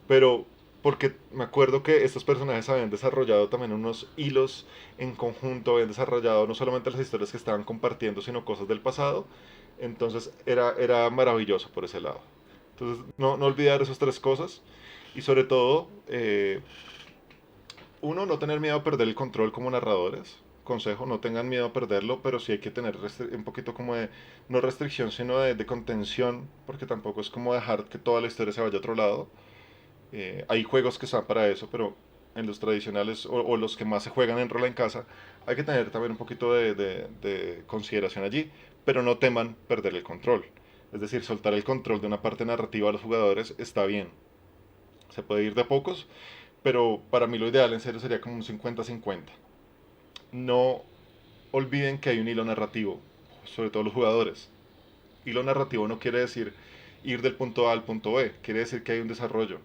Pero porque me acuerdo que estos personajes habían desarrollado también unos hilos en conjunto, habían desarrollado no solamente las historias que estaban compartiendo, sino cosas del pasado. Entonces era maravilloso por ese lado. Entonces no olvidar esas tres cosas y sobre todo, uno, no tener miedo a perder el control como narradores. Consejo, no tengan miedo a perderlo, pero sí hay que tener un poquito como de, no restricción, sino de contención, porque tampoco es como dejar que toda la historia se vaya a otro lado. Hay juegos que están para eso, pero en los tradicionales o los que más se juegan en rol en casa, hay que tener también un poquito de consideración allí, pero no teman perder el control. Es decir, soltar el control de una parte narrativa a los jugadores está bien. Se puede ir de pocos, pero para mí lo ideal en serio sería como un 50-50. No olviden que hay un hilo narrativo, sobre todo los jugadores. Hilo narrativo no quiere decir ir del punto A al punto B, quiere decir que hay un desarrollo.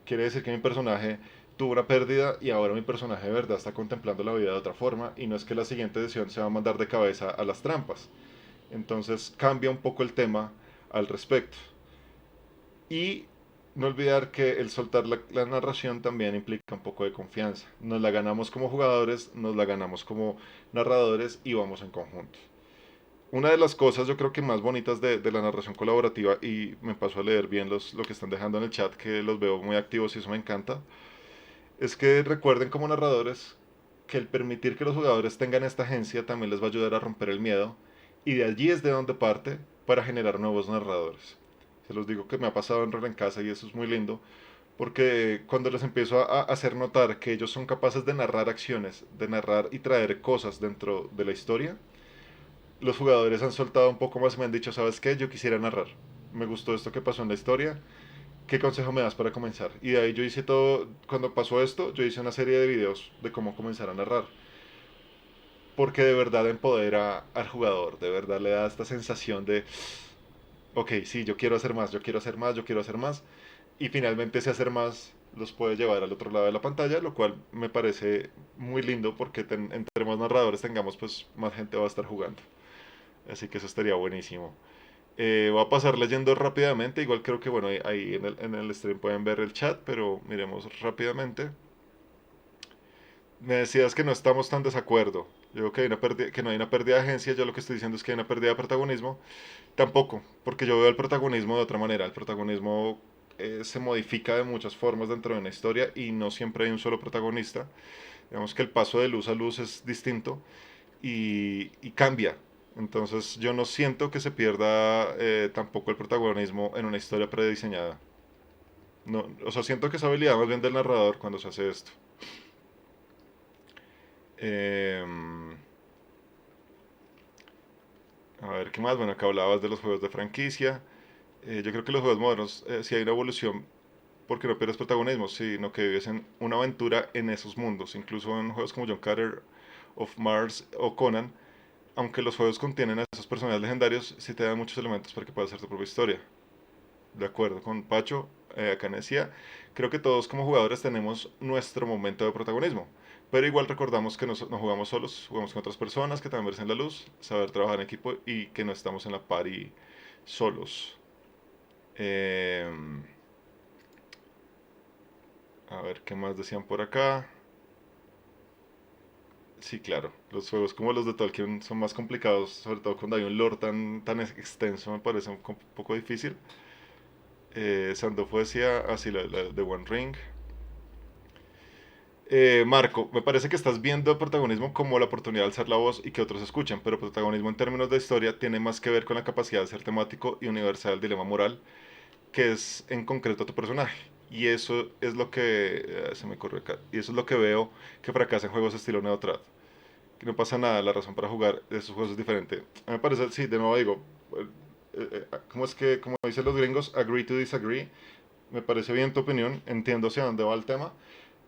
Quiere decir que mi personaje tuvo una pérdida y ahora mi personaje de verdad está contemplando la vida de otra forma y no es que la siguiente decisión se va a mandar de cabeza a las trampas. Entonces cambia un poco el tema al respecto. Y no olvidar que el soltar la narración también implica un poco de confianza. Nos la ganamos como jugadores, nos la ganamos como narradores y vamos en conjunto. Una de las cosas yo creo que más bonitas de la narración colaborativa, y me paso a leer bien lo que están dejando en el chat, que los veo muy activos y eso me encanta, es que recuerden como narradores que el permitir que los jugadores tengan esta agencia también les va a ayudar a romper el miedo y de allí es de donde parte para generar nuevos narradores. Se los digo que me ha pasado en Rol en Casa y eso es muy lindo porque cuando les empiezo a hacer notar que ellos son capaces de narrar acciones, de narrar y traer cosas dentro de la historia, los jugadores han soltado un poco más y me han dicho, ¿sabes qué? Yo quisiera narrar. Me gustó esto que pasó en la historia. ¿Qué consejo me das para comenzar? Y de ahí yo hice todo, cuando pasó esto, yo hice una serie de videos de cómo comenzar a narrar. Porque de verdad empodera al jugador, de verdad le da esta sensación de, ok, sí, yo quiero hacer más, yo quiero hacer más, yo quiero hacer más. Y finalmente ese hacer más los puede llevar al otro lado de la pantalla, lo cual me parece muy lindo porque entre más narradores tengamos, pues más gente va a estar jugando. Así que eso estaría buenísimo. Voy a pasar leyendo rápidamente, igual creo que bueno, ahí en el stream pueden ver el chat, pero miremos rápidamente. Me decías que no estamos tan desacuerdo. Yo creo que, que no hay una pérdida de agencia, yo lo que estoy diciendo es que hay una pérdida de protagonismo. Tampoco, porque yo veo el protagonismo de otra manera. El protagonismo se modifica de muchas formas dentro de una historia y no siempre hay un solo protagonista. Digamos que el paso de luz a luz es distinto y cambia. Entonces yo no siento que se pierda tampoco el protagonismo en una historia prediseñada. No, o sea, siento que es habilidad más bien del narrador cuando se hace esto. Em, a ver, ¿qué más? Bueno, acá hablabas de los juegos de franquicia. Yo creo que los juegos modernos sí hay una evolución porque no pierdes protagonismo, sino que vives en una aventura en esos mundos. Incluso en juegos como John Carter of Mars o Conan, aunque los juegos contienen a esos personajes legendarios, sí te dan muchos elementos para que puedas hacer tu propia historia. De acuerdo con Pacho, acá decía, creo que todos como jugadores tenemos nuestro momento de protagonismo, pero igual recordamos que no jugamos solos, jugamos con otras personas que también merecen la luz, saber trabajar en equipo y que no estamos en la party solos. Eh, a ver, ¿qué más decían por acá? Sí, claro, los juegos como los de Tolkien son más complicados, sobre todo cuando hay un lore tan extenso, me parece un poco difícil. Sandofo decía, así la de One Ring. Marco, me parece que estás viendo el protagonismo como la oportunidad de alzar la voz y que otros escuchen, pero protagonismo en términos de historia tiene más que ver con la capacidad de ser temático y universal del dilema moral, que es en concreto tu personaje. Y eso es lo que se me ocurre acá. Y eso es lo que veo que fracasa en juegos estilo Neotrad. Que no pasa nada, la razón para jugar esos juegos es diferente. A mí me parece, sí, de nuevo digo, ¿cómo es que, como dicen los gringos, agree to disagree? Me parece bien tu opinión, entiendo hacia dónde va el tema,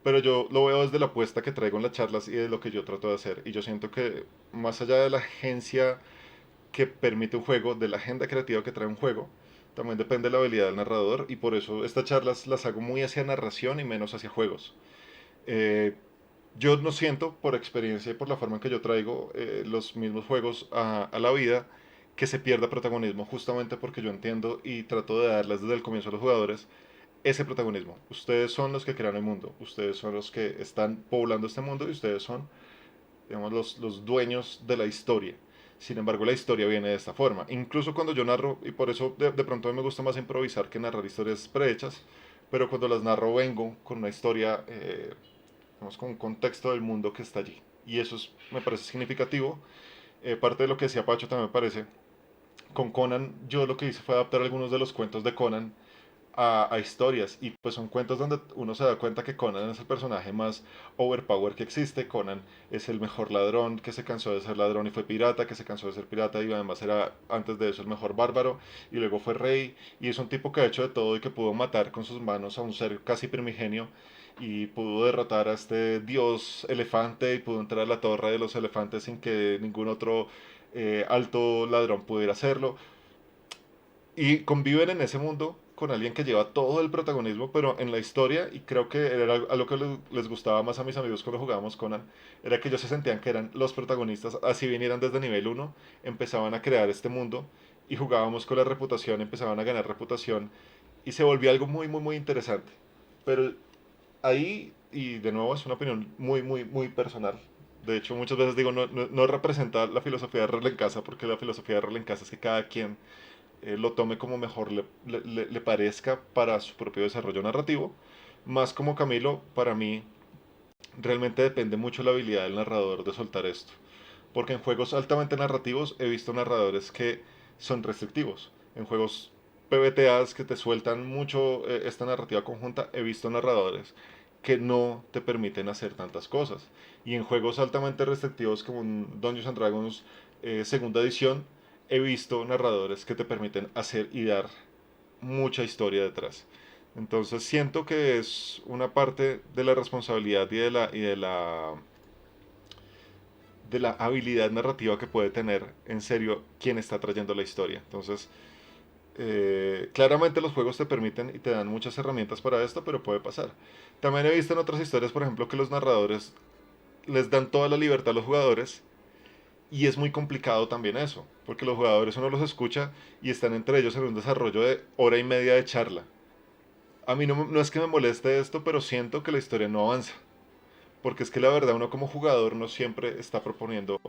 pero yo lo veo desde la apuesta que traigo en las charlas y de lo que yo trato de hacer. Y yo siento que más allá de la agencia que permite un juego, de la agenda creativa que trae un juego, también depende de la habilidad del narrador y por eso estas charlas las hago muy hacia narración y menos hacia juegos. Eh, yo no siento, por experiencia y por la forma en que yo traigo los mismos juegos a la vida, que se pierda protagonismo, justamente porque yo entiendo y trato de darles desde el comienzo a los jugadores ese protagonismo. Ustedes son los que crean el mundo, ustedes son los que están poblando este mundo y ustedes son, digamos, los dueños de la historia. Sin embargo, la historia viene de esta forma. Incluso cuando yo narro, y por eso de pronto a mí me gusta más improvisar que narrar historias prehechas, pero cuando las narro vengo con una historia, digamos, con un contexto del mundo que está allí. Y eso me parece significativo. Parte de lo que decía Pacho también me parece. Con Conan, yo lo que hice fue adaptar algunos de los cuentos de Conan a historias y pues son cuentos donde uno se da cuenta que Conan es el personaje más overpower que existe. Conan es el mejor ladrón que se cansó de ser ladrón y fue pirata, que se cansó de ser pirata y además era antes de eso el mejor bárbaro y luego fue rey y es un tipo que ha hecho de todo y que pudo matar con sus manos a un ser casi primigenio y pudo derrotar a este dios elefante y pudo entrar a la torre de los elefantes sin que ningún otro alto ladrón pudiera hacerlo y conviven en ese mundo con alguien que lleva todo el protagonismo, pero en la historia, y creo que era algo que les gustaba más a mis amigos cuando jugábamos Conan, era que ellos se sentían que eran los protagonistas, así vinieran desde nivel uno empezaban a crear este mundo y jugábamos con la reputación, empezaban a ganar reputación y se volvía algo muy interesante. Pero ahí, y de nuevo es una opinión muy personal, de hecho muchas veces digo, no representa la filosofía de Relencaza, porque la filosofía de Relencaza es que cada quien lo tome como mejor le parezca para su propio desarrollo narrativo. Más como Camilo, para mí realmente depende mucho la habilidad del narrador de soltar esto. Porque en juegos altamente narrativos he visto narradores que son restrictivos. En juegos PBTAs que te sueltan mucho esta narrativa conjunta, he visto narradores que no te permiten hacer tantas cosas. Y en juegos altamente restrictivos como un Dungeons and Dragons segunda edición, he visto narradores que te permiten hacer y dar mucha historia detrás. Entonces siento que es una parte de la responsabilidad de la habilidad narrativa que puede tener en serio quien está trayendo la historia. Entonces, claramente los juegos te permiten y te dan muchas herramientas para esto, pero puede pasar. También he visto en otras historias, por ejemplo, que los narradores les dan toda la libertad a los jugadores y es muy complicado también eso, porque los jugadores uno los escucha y están entre ellos en un desarrollo de hora y media de charla. A mí no es que me moleste esto, pero siento que la historia no avanza. Porque es que la verdad uno como jugador no siempre está proponiendo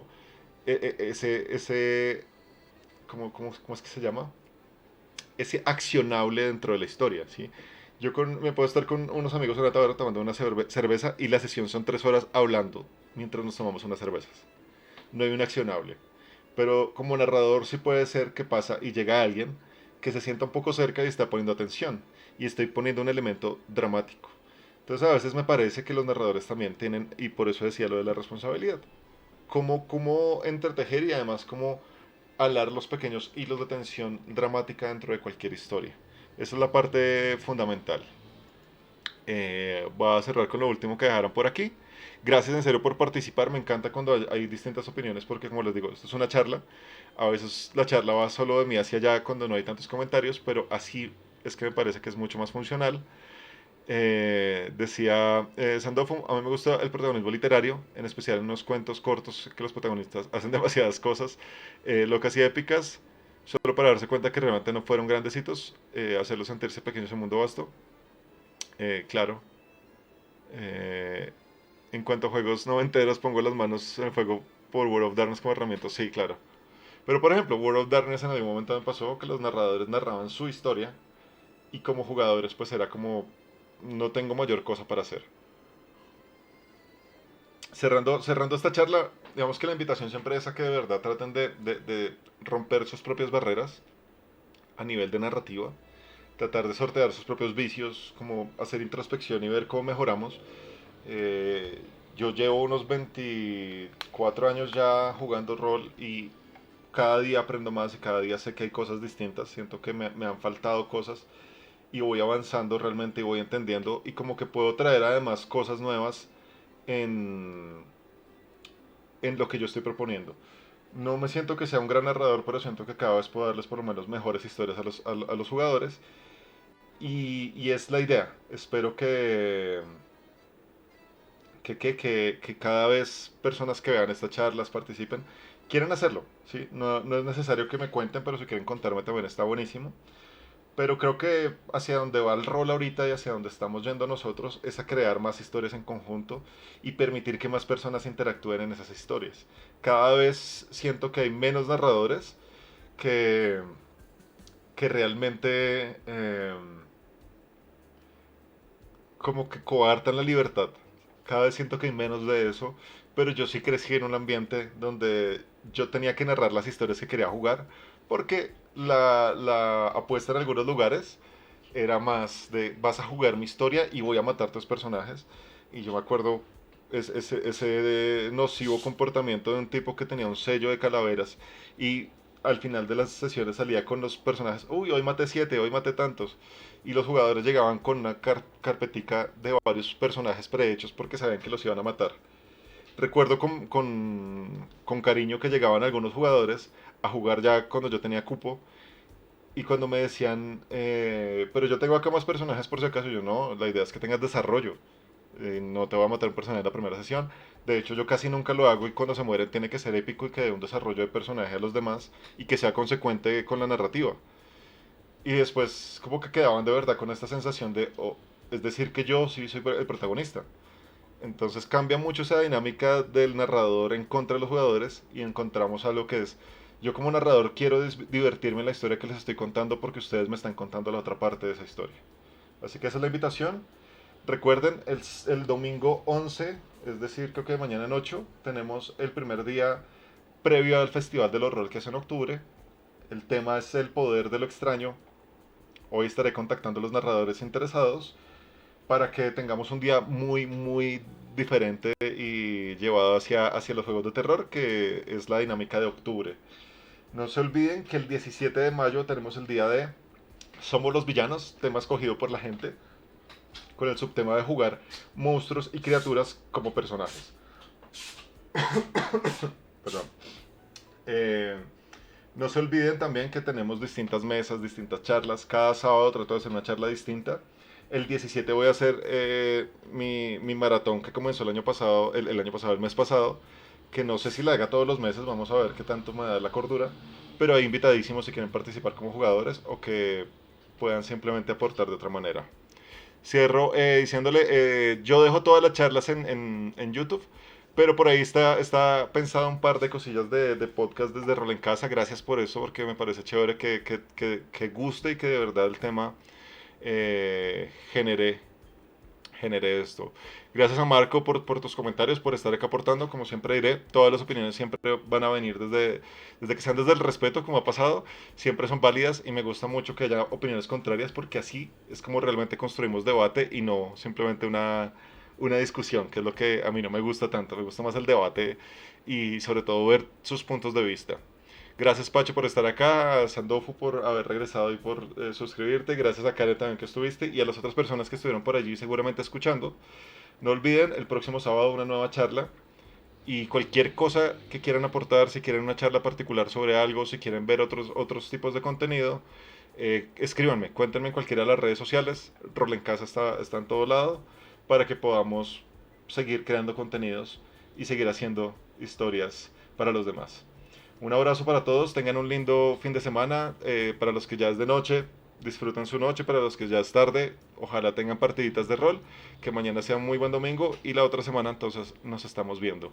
ese ¿cómo es que se llama? Ese accionable dentro de la historia, ¿sí? Me puedo estar con unos amigos en la taberna tomando una cerveza y la sesión son 3 horas hablando mientras nos tomamos unas cervezas. No hay un accionable. Pero como narrador sí puede ser que pasa y llega alguien que se sienta un poco cerca y está poniendo atención y estoy poniendo un elemento dramático. Entonces a veces me parece que los narradores también tienen, y por eso decía lo de la responsabilidad, cómo entretejer y además cómo alar los pequeños hilos de tensión dramática dentro de cualquier historia. Esa es la parte fundamental. Voy a cerrar con lo último que dejaron por aquí. Gracias en serio por participar. Me encanta cuando hay distintas opiniones porque, como les digo, esto es una charla. A veces la charla va solo de mí hacia allá cuando no hay tantos comentarios, pero así es que me parece que es mucho más funcional. Decía Sandofo, a mí me gusta el protagonismo literario, en especial en unos cuentos cortos que los protagonistas hacen demasiadas cosas locas y épicas, solo para darse cuenta que realmente no fueron grandecitos, hacerlos sentirse pequeños en un mundo vasto. Claro, eh, en cuanto a juegos noventeros, pongo las manos en el fuego por World of Darkness como herramienta. Sí, claro. Pero por ejemplo, World of Darkness en algún momento me pasó que los narradores narraban su historia y como jugadores pues era como no tengo mayor cosa para hacer. Cerrando esta charla, digamos que la invitación siempre es a que de verdad traten de romper sus propias barreras a nivel de narrativa, tratar de sortear sus propios vicios, como hacer introspección y ver cómo mejoramos. Eh, yo llevo unos 24 años ya jugando rol y cada día aprendo más y cada día sé que hay cosas distintas. Siento que me han faltado cosas y voy avanzando realmente y voy entendiendo y como que puedo traer además cosas nuevas en, en lo que yo estoy proponiendo. No me siento que sea un gran narrador, pero siento que cada vez puedo darles por lo menos mejores historias a los jugadores y es la idea. Espero que cada vez personas que vean estas charlas participen, quieren hacerlo, ¿sí? No es necesario que me cuenten, pero si quieren contarme también está buenísimo. Pero creo que hacia donde va el rol ahorita y hacia donde estamos yendo nosotros es a crear más historias en conjunto y permitir que más personas interactúen en esas historias. Cada vez siento que hay menos narradores que, que realmente como que coartan la libertad. Cada vez siento que hay menos de eso, pero yo sí crecí en un ambiente donde yo tenía que narrar las historias que quería jugar, porque la apuesta en algunos lugares era más de vas a jugar mi historia y voy a matar tus personajes. Y yo me acuerdo ese nocivo comportamiento de un tipo que tenía un sello de calaveras y al final de las sesiones salía con los personajes, uy, hoy maté 7, hoy maté tantos. Y los jugadores llegaban con una carpetica de varios personajes prehechos porque sabían que los iban a matar. Recuerdo con cariño que llegaban algunos jugadores a jugar ya cuando yo tenía cupo y cuando me decían, pero yo tengo acá más personajes por si acaso, yo no, la idea es que tengas desarrollo. No te voy a matar un personaje en la primera sesión. De hecho, yo casi nunca lo hago y cuando se muere tiene que ser épico y que dé un desarrollo de personaje a los demás y que sea consecuente con la narrativa. Y después como que quedaban de verdad con esta sensación de, oh, es decir, que yo sí soy el protagonista. Entonces cambia mucho esa dinámica del narrador en contra de los jugadores y encontramos algo que es, yo como narrador quiero divertirme en la historia que les estoy contando porque ustedes me están contando la otra parte de esa historia. Así que esa es la invitación. Recuerden, el domingo 11, es decir, creo que mañana en 8, tenemos el primer día previo al Festival del Horror que es en octubre. El tema es el poder de lo extraño. Hoy estaré contactando a los narradores interesados para que tengamos un día muy, muy diferente y llevado hacia los juegos de terror, que es la dinámica de octubre. No se olviden que el 17 de mayo tenemos el día de Somos los Villanos, tema escogido por la gente, con el subtema de jugar monstruos y criaturas como personajes. Perdón. Eh, no se olviden también que tenemos distintas mesas, distintas charlas. Cada sábado trato de hacer una charla distinta. El 17 voy a hacer mi maratón que comenzó el año pasado, el año pasado, el mes pasado, que no sé si la haga todos los meses, vamos a ver qué tanto me da la cordura, pero hay invitadísimos si quieren participar como jugadores o que puedan simplemente aportar de otra manera. Cierro diciéndole, yo dejo todas las charlas en YouTube, pero por ahí está pensado un par de cosillas de podcast desde Rol en Casa. Gracias por eso, porque me parece chévere que guste y que de verdad el tema genere, genere esto. Gracias a Marco por tus comentarios, por estar acá aportando. Como siempre diré, todas las opiniones siempre van a venir desde que sean desde el respeto, como ha pasado, siempre son válidas y me gusta mucho que haya opiniones contrarias porque así es como realmente construimos debate y no simplemente una discusión, que es lo que a mí no me gusta tanto. Me gusta más el debate y sobre todo ver sus puntos de vista. Gracias Pacho por estar acá, a Sandofu por haber regresado y por suscribirte, gracias a Karen también que estuviste y a las otras personas que estuvieron por allí seguramente escuchando. No olviden, el próximo sábado una nueva charla y cualquier cosa que quieran aportar, si quieren una charla particular sobre algo, si quieren ver otros tipos de contenido, escríbanme, cuéntenme en cualquiera de las redes sociales, Rol en Casa está en todo lado, para que podamos seguir creando contenidos y seguir haciendo historias para los demás. Un abrazo para todos, tengan un lindo fin de semana, para los que ya es de noche, disfruten su noche, para los que ya es tarde, ojalá tengan partiditas de rol, que mañana sea un muy buen domingo y la otra semana entonces nos estamos viendo.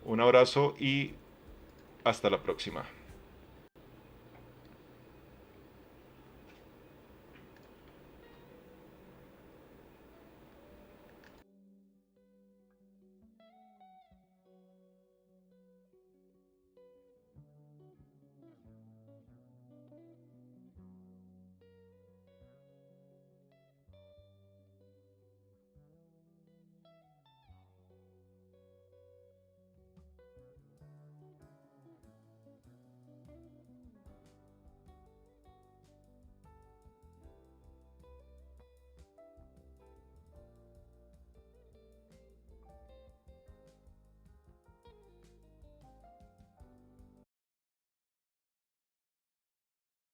Un abrazo y hasta la próxima.